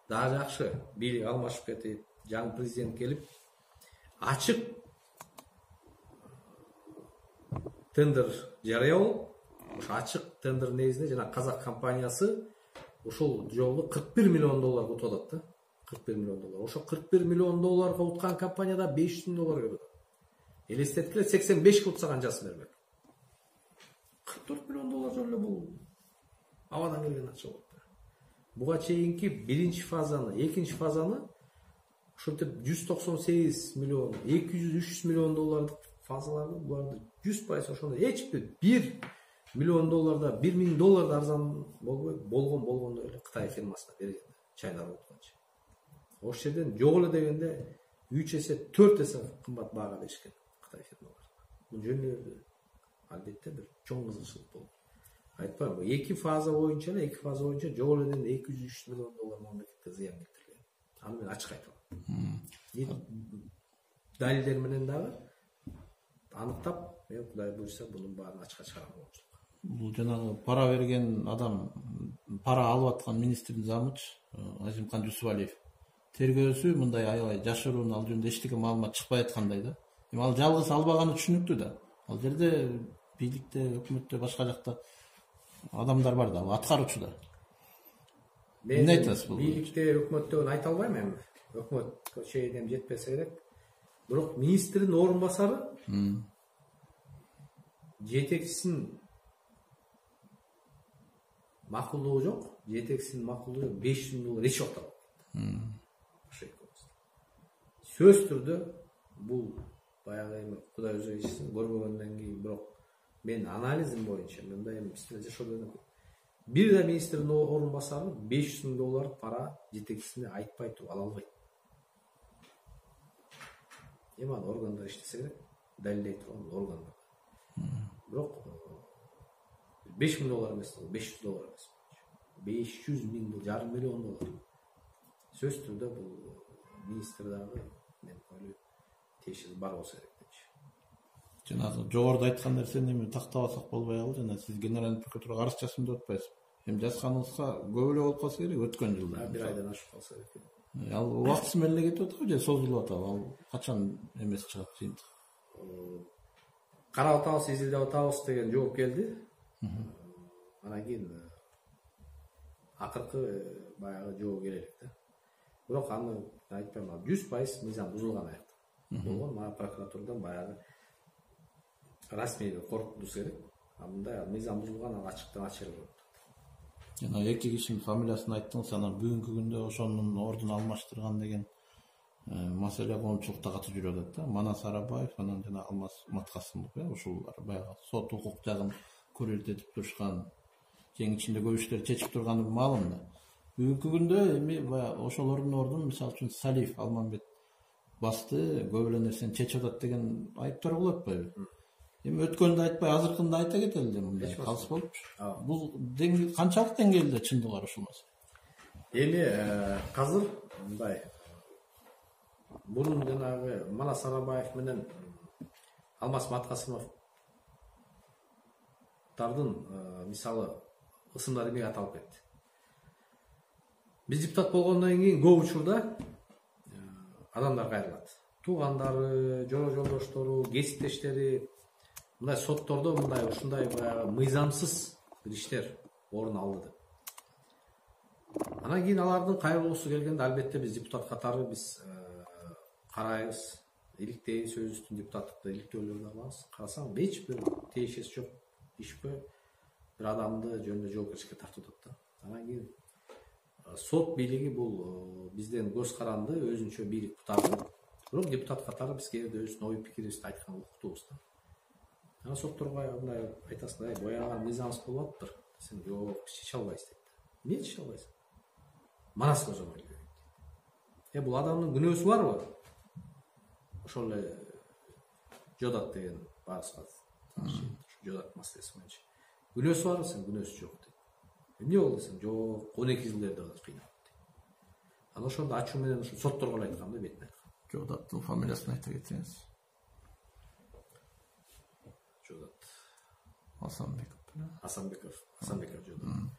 Дагы жакшы, бийлик алмашып кетип, жаңы президент келип, ачык тендер жарыялап, ошо ачык тендер негизинде жана казак компаниясы ошол жолду 41 миллион долларга утуп атат да. 41 миллион доллар. Ошо 41 миллион долларга уткан компанияда 500 миң доллар берет. Элестеткиле 85 кылып саған жасын бермек. 44 миллион доллар жолы бұл авадан келген ақша болды. Буга чейинки биринчи фазаны, экинчи фазаны ушинтип 198 миллион, 200-300 миллион доллардык фазаларды буларды 100% ошондо эч бир 1 миллион долларда 1 миң долларда арзан болгондо эле Кытай фирмасына берген чайлар болгончу. Ошол жерден жок эле дегенде 3 эсе 4 эсе кымбат баага беришкен Кытай фирмалары. Бул жөнүндө албетте бир чоң кызыкчылык болду. Айтпайм, эки фаза боюнча жок эле дегенде 200-300 миллион доллар мамлекетке зыян келтирген. Аны мен ачык айтам. Далилдер менен дагы аныктап, мен Кудай буйрса бунун баарын ачыкка чыгарган болчу. Бул жанагы пара берген адам, пара алып аткан министрдин замычы Азимкан Жусупалиев тергөөсү мындай аябай жашыруун, ал жөнүндө эчтеке маалымат чыкпай аткандай да. Эми ал жалгыз албаганы түшүнүктүү да. Ал жерде бийликте, өкмөттө, башка жакта адамдар бар да, ал аткаруучу да. Эмне айтасыз бул? Бийликте, өкмөттө айта албайм эми. Өкмөткө чейин жетпесе керек. Бирок министрдин орун басары жетекчисинин макулдугу жок, 500 миң доллар эч убакта сөз түрдө бул баягы эми Кудай өзү ичсин көрбөгөндөн кийин, бирок мен анализим боюнча мындай эми жашоодо бир да министрдин орун басары 500 миң доллар пара жетекчисине айтпай туруп ала албайт. Эми аны органдар иштесе керек, далилдей турган органдар. Бирок 5 миң доллар эмес, 500 доллар эмес. 500 миң, жарым миллион доллар. Сөз түрдө бул министр дагы мен ойлойм тиешеси бар болсо керек депчи. Жанагы жогоруда айткан нерсени эми тактабасак болбой калды. Жана сиз генеральный прокуратурага арыз жазсам деп атпайсызбы? Эми жазганыңызга көп эле болуп калса керек, өткөн жылда. Бир айдан ашып калса керек. Ал убактысы менен эле кетип атабы же созулуп атабы? Ал качан эмес чыгат жыйынтык? Карап атабыз, изилдеп атабыз деген жооп келди. Анан кийин акыркы баягы жооп келе элек да. Бирок аны айтпайм, 100% мыйзам бузулган аякта. Болгон, мага прокуратурадан баягы расмий коркутуш керек. Мындай мыйзам бузулган, ал ачыктан ачык эле болот. Жана эки кишинин фамилиясын айттыңыз, анан бүгүнкү күндө ошонун ордун алмаштырган деген маселе коомчулукта катуу жүрүп атат да. Манас Арабаев, анан жана Алмаз Маткасымов, ушулар баягы сот укук жагын көрүлтүп турушкан, тең ичинде көп иштер чечип турганы маалым да. Бүгүнкү күндө эми баягы ошолордун ордун, мисалы үчүн Салиев Алмамбет басты, көп эле нерсени чечип атат деген айыптар болуп атпайбы? Эми өткөндү айтпай, азыркынды айта кетели да, мындай калыс болупчу. Бул канчалык деңгээлде чындыгы ушул маселе? Эми азыр мындай бунун жанагы Манас Арабаев менен Алмаз Маткасымов тардын мисалы ысымдары эмне аталып кетти. Биз депутат болгондон кийин көп учурда адамдар кайрылат. Туугандары, жолдоштору, кесиптештери мындай соттордо мындай ушундай баягы мыйзамсыз бир иштер орун алды деп. Анан кийин алардын кайрылуусу келгенде албетте биз депутат катары биз карайбыз, иликтейбиз, өзүбүздүн депутаттыкты иликтөөлөрүн алабыз. Карасаң эч бир тиешеси жок ишпи бир адамды жөнүндө жоопкерчиликке тартып атат да. Анан кийин сот бийлиги бул бизден көз каранды, өзүнчө бийлик кутарды. Бирок депутат катары биз кээде өзүбүздүн ой пикирибизди айткан укуктуубуз да. Анан сотторго мындай айтасың, бояган мыйзамсыз болуп атыптыр. Сен жок, чече албайсың дейт. Эмне чече албайсың? Манас көзөмөл дейт. Бул адамдын күнөөсү барбы? Ошол эле жодат деген барыбызга жодат маселеси боюнча. Күнөөсү барбы? Сен күнөөсү жок дейт. Эмне болду десең, жок, 12 жылдарды кыйнап дейт. Анан ошондо ачуу менен ошо сотторго эле айткан да, бетине айткан. Жодаттын фамилиясын айта кетсеңиз. Жодат. Асанбеков Жодат.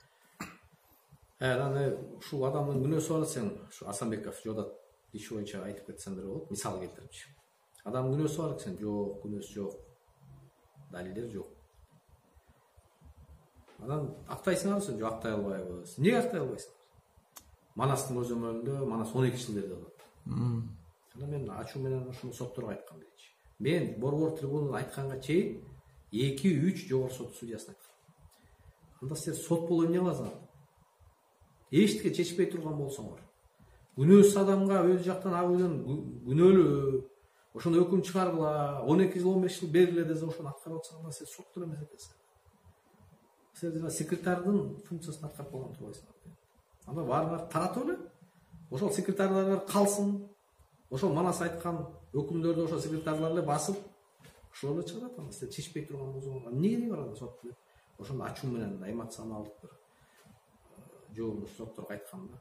Анан ушул адамдын күнөөсү бар, сен ушу Асанбеков Жодат иши боюнча айтып кетсеңдер болот, мисал келтирипчи. Адамдын күнөөсү бар, сен жок, күнөөсү жок. Далилдер жок. Анан актайсыңарбы, сен жок, актай албайбыз. Эмнеге актай албайсың? Манастын көзөмөлүндө Манас 12 жыл берди. Анан мен ачуу менен ушуну сотторго айткам дейчи. мен борбор трибунада айтканга чейин 2-3 жогорку сот судьясына айткам. Анда силер сот болуп эмне кыласыңар? Эчтеке чечпей турган болсоңор, күнөөсүз адамга өз жактан ак үйдөн күнөөлүү ошондо өкүм чыгаргыла, 12 жыл 15 жыл бергиле десе ошону аткарып атсаңар силер соттор эмес экенсиңер. Силер жана секретардын функциясын аткарып калган турбайсыңар. Анда баарыңар таратып эле, ошол секретарлар калсын, ошол манас айткан өкүмдөрдү ошол секретарлар эле басып, ошол эле чыгарат. Анда силер чечпей турган болсоңор, эмне кереги бар анда сот менен? Ошондо ачуу менен эмоционалдык бир жоону сотторго айтканда.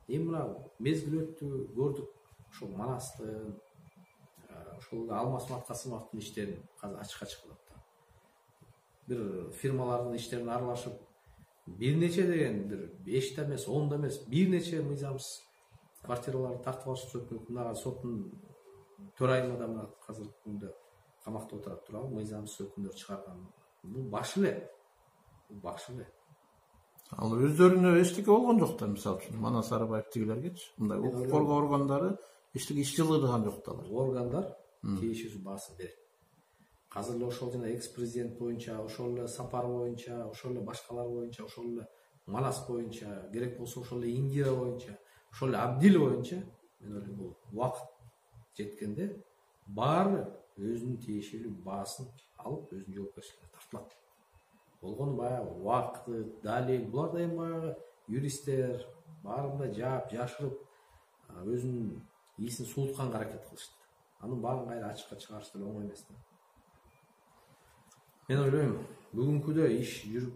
Эми мына мезгил өттү, көрдүк ошол манастын, ошол Алмасмат Касымовдун иштерин азыр ачыкка чыгып атат. Бир фирмалардын иштерине аралашып, бир нече деген бир 5 да эмес, 10 да эмес, бир нече мыйзамсыз квартираларды тартып алыш өкмүнө соттун төрайымы да мына азыркы күндө камакта отурат турабы, мыйзамсыз өкүмдөр чыгарган. Бул баш эле. Баш эле. Ал өздөрүнө эчтеке болгон жок да, мисалы үчүн Манас Арабаевдигилергечи мындай укук коргоо органдары эчтеке иш жылдырган жок да. Органдар тийишүүсү баасын берет. Азыр эле ошол жана экс-президент боюнча, ошол эле Сапар боюнча, ошол эле башкалар боюнча, ошол эле Манас боюнча, керек болсо ошол эле Индира боюнча, ошол эле Абдил боюнча, мен ойлойм бул убакыт жеткенде баары өзүнүн тиешелүү баасын алып, өзүнүн жоопкерчиликке тартылат. Болгону баягы убакыты, далил, булар да эми баягы юристтер баарында жаап, жашырып, өзүнүн исин суутканга аракет кылышты. Анын баарын кайра ачыкка чыгарыш деле оңой эмес да. Мен ойлойм, бүгүнкүдө иш жүрүп,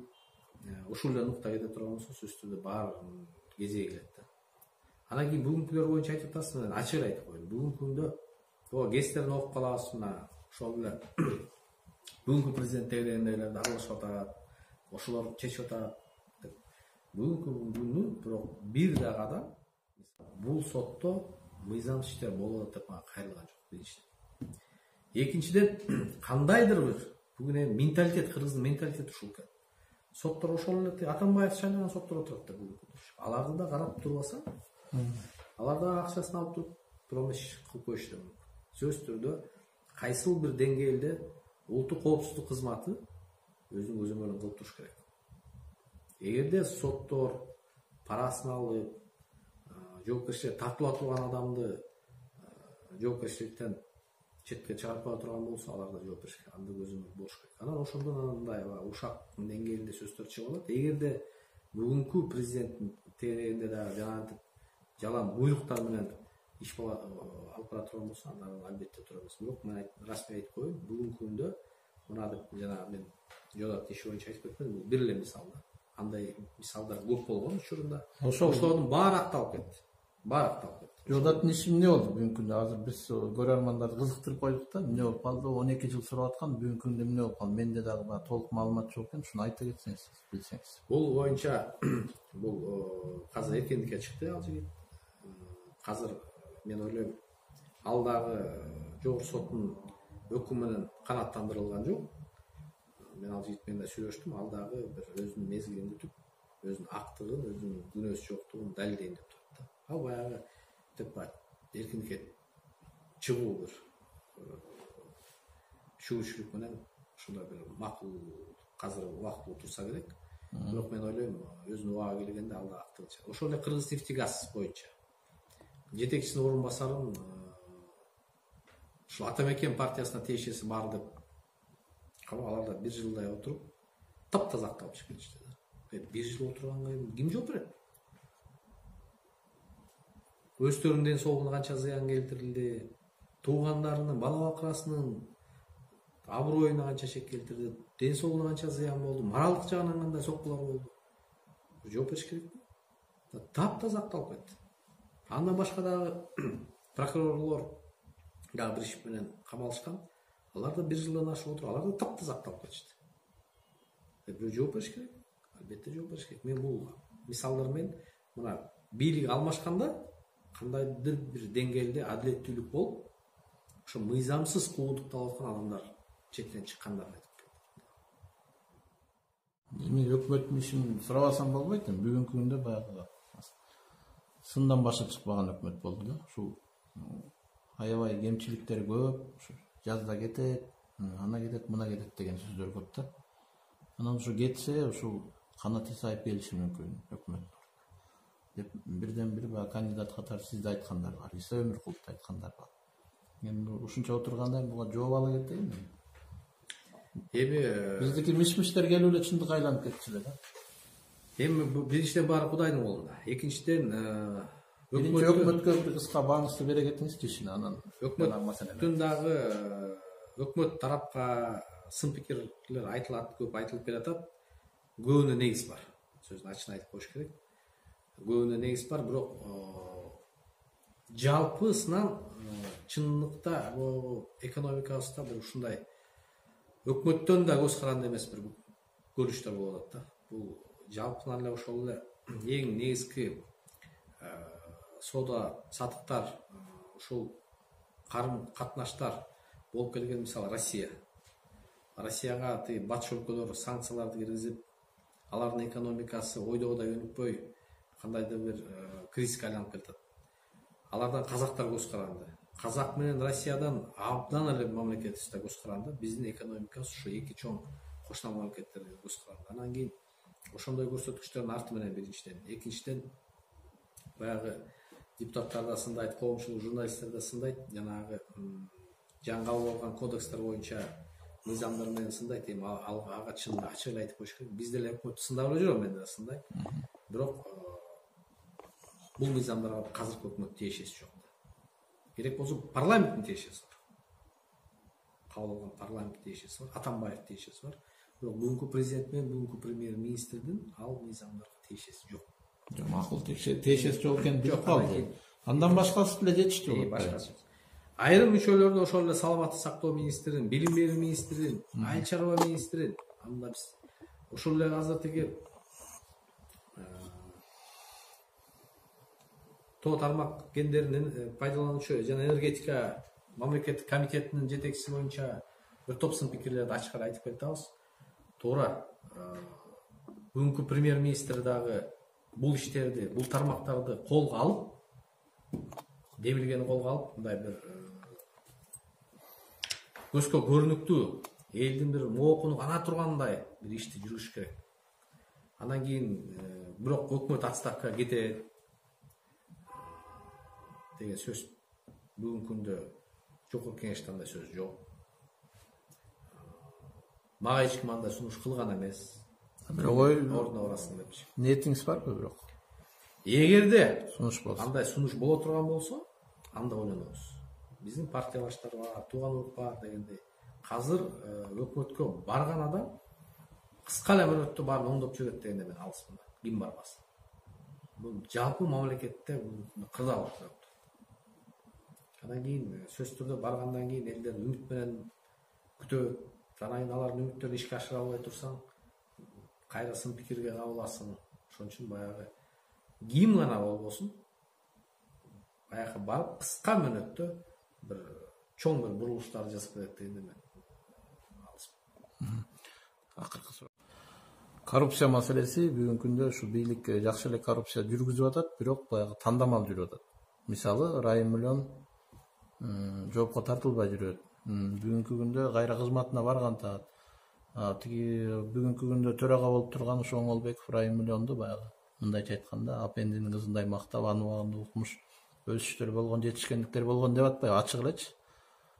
ушул эле нукта кете турган болсо, сөзсүз түрдө баарын кезеги келет да. Анан кийин бүгүнкүлөр боюнча айтып атасыз, мен ачык айтып коеюн. Бүгүнкү күндө гезиттерин окуп калабыз, мына ошол эле бүгүнкү президент дегендейлерди аралашып атат, ошолор чечип атат. Бүгүнкү күнү бирок бир дагы адам бул сотто мыйзамсыз иштер болуп атат деп мага кайрылган жок, биринчиден. Экинчиден, кандайдыр бир бүгүн эми менталитет, кыргыздын менталитети ушул экен. Соттор ошол эле Атамбаев шайланган соттор отурат да бүгүнкү. Аларды да карап турбаса, алар да акчасын алып туруп, бирок иш кылып коюшу да мүмкүн. Сөзсүз түрдө кайсыл бир деңгээлде улуттук коопсуздук кызматы өзүнүн көзөмөлүн кылып туруш керек. Эгерде соттор парасын алып, жоопкерчиликке тартыла турган адамды жоопкерчиликтен четке чыгарып кое турган болсо, алар да жоопкерчилик анда көзөмөл болуш керек. Анан ошондон андай ушак деңгээлинде сөздөр чыгып алат. Эгерде бүгүнкү президенттин тегерегинде дагы жанагынтип жалаң буйруктар менен иш алып бара турган болсо, анда албетте туура эмес. Бирок мен расмий айтып коеюн, бүгүнкү күндө мына деп жана мен жодат иши боюнча айтып кеттим, бул бир эле мисал да. Андай мисалдар көп болгон учурунда. Ошолордун баары акталып кетти. Баары акталып кетти. Жодаттын иши эмне болду бүгүнкү күндө? Азыр биз көрөрмандарды кызыктырып койдук да, эмне болуп калды? 12 жыл сурап аткан, бүгүнкү күндө эмне болуп калды? Менде дагы баа толук маалымат жок экен, шуну айта кетсеңиз, билсеңиз. Бул боюнча бул азыр эркиндикке чыкты ал жигит. Азыр мен ойлойм, ал дагы жогорку соттун өкүмү менен канааттандырылган жок. Мен ал жигит менен сүйлөштүм, ал дагы бир өзүнүн мезгилин күтүп, өзүнүн актыгын, өзүнүн күнөөсү жоктугун далилдейм деп турат да. Ал баягы деп эркиндикке чыгуу бир шүгүрчүлүк менен ушундай бир макул азыр убакыт турса керек. Бирок мен ойлойм, өзүнүн убагы келгенде ал да актыгын чыгат. Ошол эле Кыргыз-Нефтегаз боюнча жетекчисинин орун басарын ушул Атамекен партиясына тиешеси бар деп алар да 1 жылдай отуруп таптаза акталып чыгып кетишти да. 1 жыл отурганга ким жооп берет? Өздөрүнүн ден соолугуна канча зыян келтирилди, туугандарынын, бала бакырасынын аброюна канча шек келтирди, ден соолугуна канча зыян болду, моралдык жагынан кандай соккулар болду. Жооп бериш керек да. Таптаза акталып кетти. Андан башка дагы прокурорлор дагы бир иш менен камалышкан. Алар да 1 жылдан ашып отуруп, алар да таптаза акталып кетишти. Бирөө жооп бериш керек. Албетте жооп бериш керек. Мен бул мисалдар менен мына бийлик алмашканда кандайдыр бир деңгээлде адилеттүүлүк болуп, ошо мыйзамсыз куугунтукталып аткан адамдар четтен чыккандарын айтып келдим. Эми өкмөттүн ишин сурабасам болбойт. Бүгүнкү күндө баягы сындан башы чыкпаган өкмөт болду да. Ушул аябай кемчиликтери көп. жазда кетет, ана кетет, мына кетет деген сөздөр көп да. Анан ушу кетсе, ушул канат Исаев келиши мүмкүн өкмөт деп бирден бир баягы кандидат катары сизде айткандар бар, Иса Өмүркуловду айткандар бар. Эми ушунча отурганда буга жооп ала кетет эми. Биздики миш-миштер келип эле чындыкка айланып кетчү эле да. Эми биринчиден баары Кудайдын колунда. Экинчиден өкмөткө бир кыска бааңызды бере кетиңизчи ишине, анан өкмөттүн дагы өкмөт тарапка сын пикирлер айтылат, көп айтылып келатат. Көбүнө негиз бар. Сөздүн ачыгын айтып коюш керек. Көбүнө негиз бар, бирок жалпысынан чындыкта бул экономикабызда бир ушундай өкмөттөн да көз каранды эмес бир көрүштөр болуп атат да. Бул жалпынан эле ошол эле эң негизги соода сатыктар, ушул карым катнаштар болуп келген, мисалы Россияга тиги батыш өлкөлөр санкцияларды киргизип, алардын экономикасы ойдогудай өнүкпөй, кандайдыр бир кризиске айланып келатат. Алардан казактар көз каранды. Казак менен Россиядан абдан эле мамлекетибизде көз каранды. Биздин экономикабыз ушу эки чоң кошуна мамлекеттерге көз каранды. Анан кийин ошондой көрсөткүчтөрдүн арты менен биринчиден, экинчиден баягы депутаттар да сындайт, коомчулук журналисттер да сындайт, жанагы жаңы кабыл алган кодекстер боюнча мыйзамдар менен сындайт. Эми ага чын ачык эле айтып коюш керек. Биз деле өкмөттү сындап эле жүрөм, мен да сындайм. Бирок бул мыйзамдарга азыркы өкмөт тиешеси жок. Керек болсо парламенттин тиешеси бар. Кабыл алган парламенттин тиешеси бар, Атамбаев тиешеси бар. Бирок бүгүнкү президент менен бүгүнкү премьер-министрдин ал мыйзамдарга тиешеси жок. Макул, тиешеси жок экенин билип калды. Андан башкасы деле жетиштүү болот. Айрым мүчөлөрдү ошол эле саламаттык сактоо министрин, билим берүү министрин, айыл чарба министрин, анда биз ошол эле азыр тиги тоо тармак кендерин пайдалануучу жана энергетика мамлекеттик комитетинин жетекчиси боюнча бир топ сын пикирлерди ачык айтып келатабыз. Туура, бүгүнкү премьер-министр дагы бул иштерди, бул тармактарды колго алып, дебилгени колго алып, мындай бир көзгө көрүнүктүү, элдин бир моокуну кана тургандай бир ишти жүргүзүш керек. Андан кийин бирок өкмөт отставкага кетет деген сөз бүгүнкү күндө жогорку кеңеште андай сөз жок. Мага эч ким андай сунуш кылган эмес. Бирок ордуна барасың депчи. Ниетиңиз барбы бирок? Эгерде сунуш болсо, андай сунуш боло турган болсо, анда ойлонобуз. Биздин партиялаштар бар, тууган урук бар дегендей. Азыр өкмөткө барган адам кыска эле мөөнөттө баарын оңдоп жүрөт дегенде мен алысмын. Ким барбасын. Бул жалпы мамлекетте кырдаал болуп. Андан кийин сөзсүз түрдө баргандан кийин элдер үмүт менен күтөт. Анан кийин алардын үмүттөрүн ишке ашыра албай турсаң, кайра сын пикирге кабыласың. Ошон үчүн баягы ким гана болбосун, баягы барып кыска мөөнөттө бир чоң бир бурулуштарды жасап берет дегенде мен алысмын. Акыркы суроо. Коррупция маселеси бүгүнкү күндө ушу бийлик жакшы эле коррупция жүргүзүп атат, бирок баягы тандамал жүрүп атат. Мисалы, Райым Миллион жоопко тартылбай жүрөт. Бүгүнкү күндө кайра кызматына барганда тиги бүгүнкү күндө төрага болуп турган ушу Оңолбеков Райым Миллионду баягы мындайча айтканда апендинин кызындай мактап, аны убагында укмуш өсүштөр болгон, жетишкендиктер болгон деп атпайбы, ачык элечи.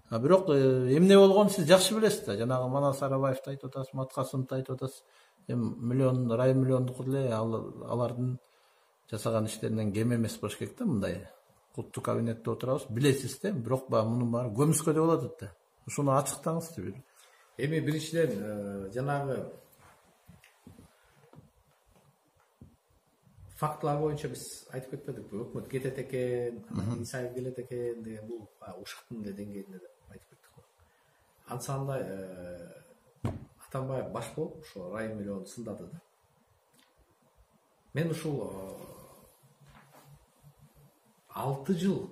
Бирок эмне болгонун сиз жакшы билесиз да. Жанагы Манас Арабаевди айтып атасыз, Маткасымовду айтып атасыз. Миллион, Райым Миллиондуку деле алардын жасаган иштеринен кем эмес болуш керек да. Мындай куттуу кабинетте отурабыз, билесиз да. Бирок мунун баары көмүскө деп болот да. Ушуну ачыктаңызчы бир. Эми биринчиден жанагы фактылар боюнча биз айтып кетпедикпи? Өкмөт кетет экен, Исаев келет экен деген бул ушактын эле деңгээлинде деп айтып кеттик. Ансандай Атамбаев баш болуп ошо Райым Миллионду сындады да. Мен ушул 6 жыл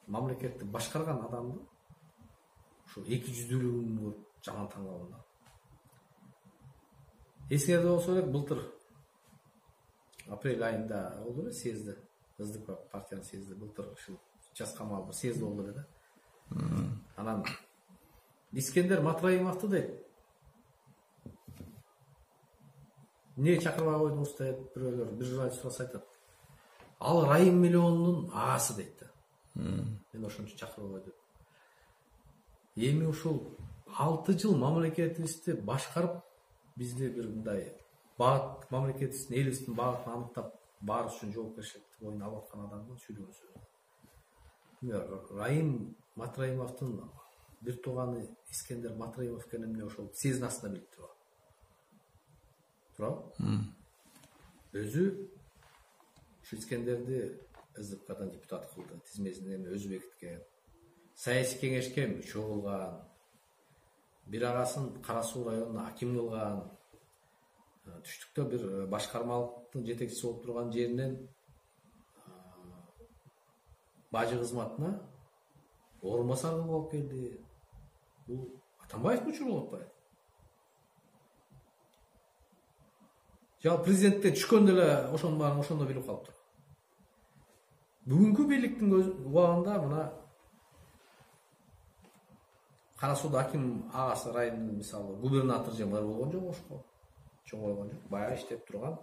мамлекетти башкарган адамды ушул 200-дүүлүгүн көрүп жаман таң калдым да. Эсиңерде болсо керек, былтыр апрель айында болду эле съезди, СДП партиянын съезди, былтыр ушул жас камал бир съезд болду эле да. Анан Искендер Матраимовду дейт. Эмнеге чакырбай койдуңуз деп бирөөлөр, бир журналист сураса айтат. Ал Райым Миллиондун агасы дейт. Мен ошон үчүн чакырбай деп. Эми ушул 6 жыл мамлекетибизди башкарып, бизде бир мындай багыт, мамлекетибиздин, элибиздин багытын аныктап, баары үчүн жоопкерчиликти боюна алып аткан адамдын сүйлөгөн сөзү. Райым Матраимовдун бир тууганы Искендер Матраимов экенин ошол съездин астында билип турабы? Турабы? Өзү Искендерди СДПКдан депутат кылды, тизмесинен өзү бекиткен. Саясий кеңешке мүчө болгон. Бир агасын Кара Суу районуна аким кылган. Түштүктө бир башкармалыктын жетекчиси болуп турган жеринен бажы кызматына орун басар кылып алып келди. Бул Атамбаевдин учуру болуп атпайбы? Жал президенттен түшкөндө эле ошонун баарын ошондо билип калыптыр. Бүгүнкү бийликтин убагында мына Кара Сууда аким агасы райондун мисалы губернатор же мэр болгон жок ошко. Чоң койгон жок. Баягы иштеп турган.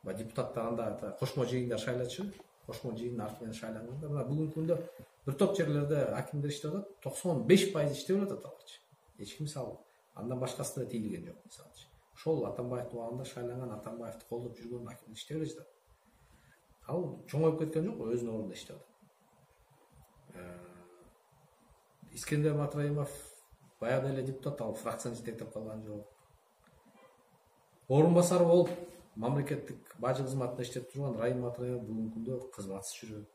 Депутаттар анда кошмо жыйында шайлачу, кошмо жыйындын арты менен шайланганда мына бүгүнкү күндө бир топ жерлерде акимдер иштеп атат, 95% иштеп атат аларчы. Эч ким мисалы андан башкасына тийилген жок мисалы. Ошол Атамбаевдин убагында шайланган, Атамбаевди колдоп жүргөн аким иштеп эле жатат. Ал чоңоюп кеткен жок, өзүнүн ордунда иштеп атат. Искендер Матраимов баягы эле депутат, ал фракцияны жетектеп калган жок. Орун басары болуп, мамлекеттик бажы кызматында иштеп турган Райым Матраимов бүгүнкү күндө кызматсыз жүрөт.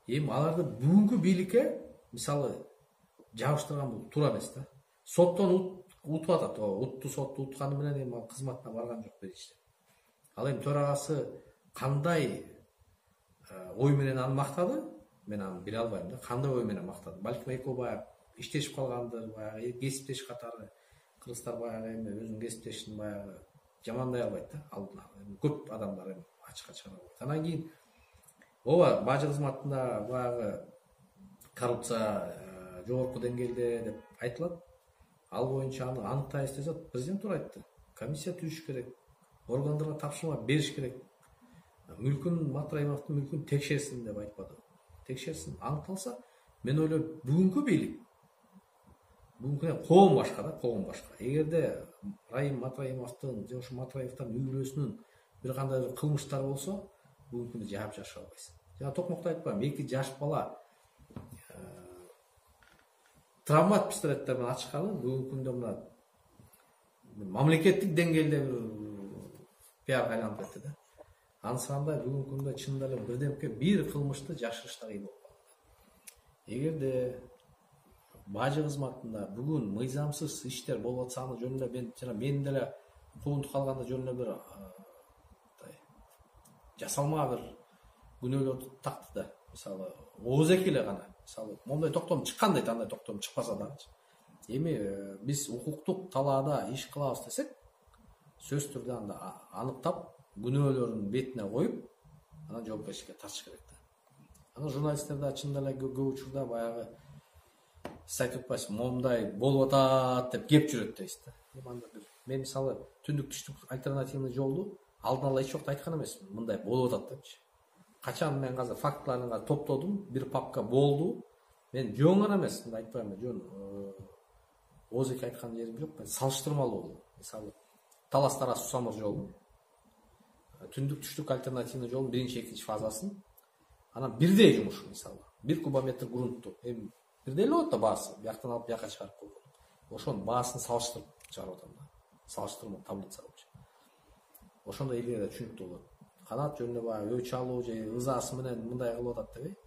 Эми аларды бүгүнкү бийликке мисалы жабыштырган бул туура эмес да. Соттон утуп атат, утту сотту утканы менен эми кызматына барган жок биринчи. Ал эми төрагасы кандай ой менен аны мактады, мен аны биле албайм да. Кандай ой менен мактады? Балким экөө баягы иштешип калгандыр, баягы кесиптеш катары. Кыргыздар баягы эми өзүнүн кесиптешин баягы жамандай албайт да. Алдына көп адамдар эми ачыкка чыгара албайт. Анан кийин ооба бажы кызматында баягы коррупция жогорку деңгээлде деп айтылат. Ал боюнча аны аныктайбыз десек, президент туура айтты. Комиссия түзүш керек. Органдарга тапшырма бериш керек. Мүлкүн Матраимовдун мүлкүн текшерсин деп айтпады. Текшерсин, аныкталса, мен ойлойм, бүгүнкү бийлик бүгүнкү коом башка да, коом башка. Эгерде Райым Матраимовдун же ошо Матраевдин үй бүлөсүнүн бир кандай бир кылмыштары болсо, бүгүнкү күндө жаап жашай албайсың. Жана токмокто айтпайм, 2 жаш бала травмат пистолеттер менен ачканы бүгүнкү күндө мына мамлекеттик деңгээлде пиарга айланып кетти да. Ансырандай бүгүнкү күндө чынында эле бирдемке бир кылмышты жашырышта кыйын болуп калды. Эгерде бажы кызматында бүгүн мыйзамсыз иштер болуп атса, аны жөнүндө мен деле кубунтук калганда жөнүндө бир жасалма бир күнөөлөрдү такты да. Мисалы ооз-эки эле гана. Мисалы мондай токтом чыккан дейт, андай токтом чыкпаса дагы. Эми биз укуктук талаада иш кылабыз десек, сөз түрдө анда аныктап, күнөөлөрүн бетине коюп, анан жоопкерчиликке тартыш керек да. Анан журналисттер да чынында эле көп учурда баягы сиз айтып атпайсызбы, момундай болуп атат деп кеп жүрөт дейсиз да. Мен мисалы түндүк түштүк альтернативный жолду алдын ала эч жокто айткан эмесмин, мындай болуп атат депчи. Качан мен азыр фактыларын топтодум, бир папка болду. Мен жөн гана эмес, мындай айтпайм, жөн ооз-эки айткан жерим жок. Мен салыштырмалуу болду. Мисалы Талас Тарас Сусамыр жолу, түндүк түштүк альтернативный жолдун биринчи, экинчи фазасын анан бирдей жумуш, мисалы 1 кубометр грунтту эми бирдей эле болот да баасы, бияктан алып бияка чыгарып койгон. Ошонун баасын салыштырып чыгарып атам да. Салыштырма таблица болчу. Ошондо элге да түшүнүктүү болот. Канат жөнүндө баягы өч алуу же ызасы менен мындай кылып атат деп,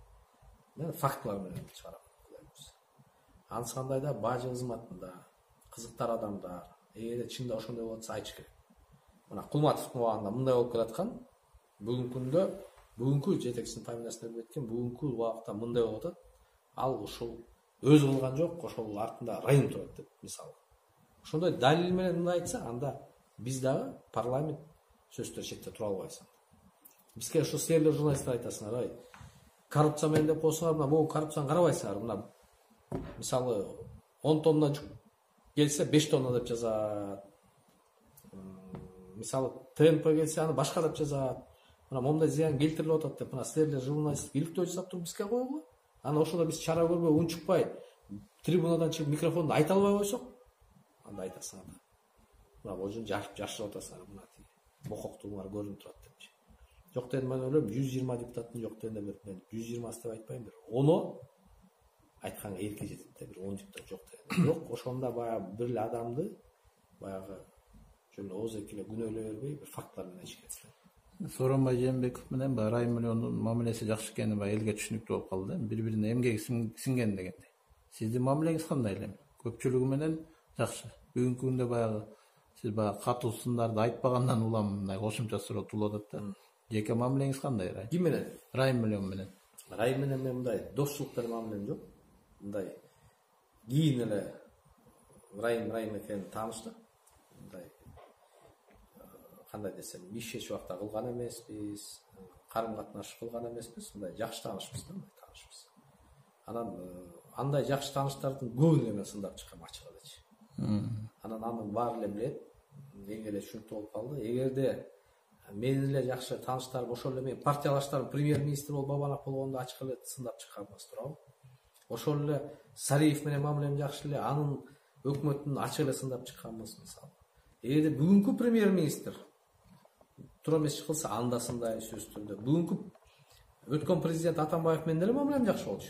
мен фактылар менен чыгарам. Ансыкандай да бажы кызматында кызыктар адамдар, эгерде чында ошондой болуп атса айтыш керек. Мына Кулматовдун убагында мындай болуп келаткан, бүгүнкү күндө бүгүнкү жетекчисинин фамилиясын билип кеткен, бүгүнкү убакта мындай болуп атат. Ал ушул өзү кылган жок, ошол артында Райым турат деп мисалы. Ошондой далил менен мындай айтса, анда биз дагы парламент сөздөр четте тура албайсың. Бизге ошо силер журналисттер айтасыңар, коррупция менен деп койсоңар, мына могу коррупцияны карабайсыңар, мына мисалы 10 тонна жүк келсе 5 тонна деп жазат. Мисалы ТНП келсе аны башка деп жазат. Мына момундай зыян келтирилип атат деп мына силер журналист иликтөө жасап туруп бизге койгула. Аны ошондо биз чара көрбөй унчукпай трибунадан чыгып микрофонду айта албай койсок, анда айтасың анда. Мына божун жашырып атасың мына бококтуңар көрүнүп турат депчи. Жок дедим, мен ойлойм 120 депутаттын жок дегенде мен 120 деп айтпайм, бир 10 айтканга эрке жетет да, бир 10 депутат жок деген. Бирок ошондо баягы бир эле адамды баягы жөн оозек эле күнөөлөй бербей бир фактылар менен иш кетсин. Сооронбай Жээнбеков менен баягы Райым Миллиондун мамилеси жакшы экени баягы элге түшүнүктүү болуп калды. Бири-бирине эмгеги сиңген дегендей. Сиздин мамилеңиз кандай эле? Көпчүлүгү менен жакшы. Бүгүнкү күндө баягы сиз баягы катуу сындарды айтпагандан улам мындай кошумча суроо туулуп атат да. Жеке мамилеңиз кандай, Райым? Ким менен? Райым Миллион менен. Райым менен мен мындай достук менен мамилем жок. Мындай кийин эле Райым экенин тааныштык. Мындай кандай десем, иш эч убакта кылган эмеспиз, карым катнаш кылган эмеспиз, мындай жакшы таанышпыз да, таанышпыз. Анан андай жакшы тааныштардын көбүн мен сындап чыккам ачык элечи. Анан аны баары эле билет, эң эле түшүнүктүү болуп калды. Эгерде менин эле жакшы тааныштарым, ошол эле менин партиялаштарым премьер-министр болуп Бабанов болгондо ачык эле сындап чыкканбыз туурабы. Ошол эле Сариев менен мамилем жакшы эле, анын өкмөтүн ачык эле сындап чыкканбыз мисалы. Эгерде бүгүнкү премьер-министр туура эмес иш кылса, анда сындай сөзсүз түрдө. Бүгүнкү өткөн президент Атамбаев менен деле мамилем жакшы болчу.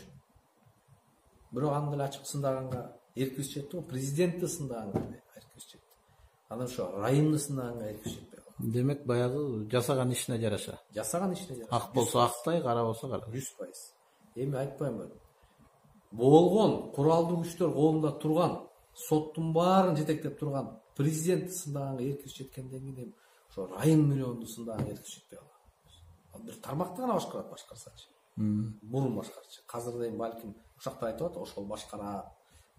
Бирок аны деле ачык сындаганга эркибиз жетти го, президентти сындаганга эркибиз жетти. Анан ошо Райымды сындаганга эркибиз жетпей калды. Демек баягы жасаган ишине жараша. Жасаган ишине жараша. Ак болсо актай, кара болсо кара. 100%. Эми айтпаймын. Болгон куралдуу күчтөр колунда турган, соттун баарын жетектеп турган президентти сындаганга эркибиз жеткенден кийин ошо Райым Миллионду сындаганга эркибиз жетпей калды. Бир тармакты гана башкарсачы. Бурун башкарчы. Азыр эми балким ушакта айтып атат, ошол башкарат,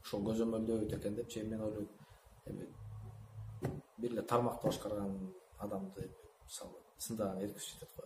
ошол көзөмөлдөйт экен депчи. Мен ойлойм, эми бир эле тармакты башкарган адамды мисалы сындаганга эркибиз жетет го.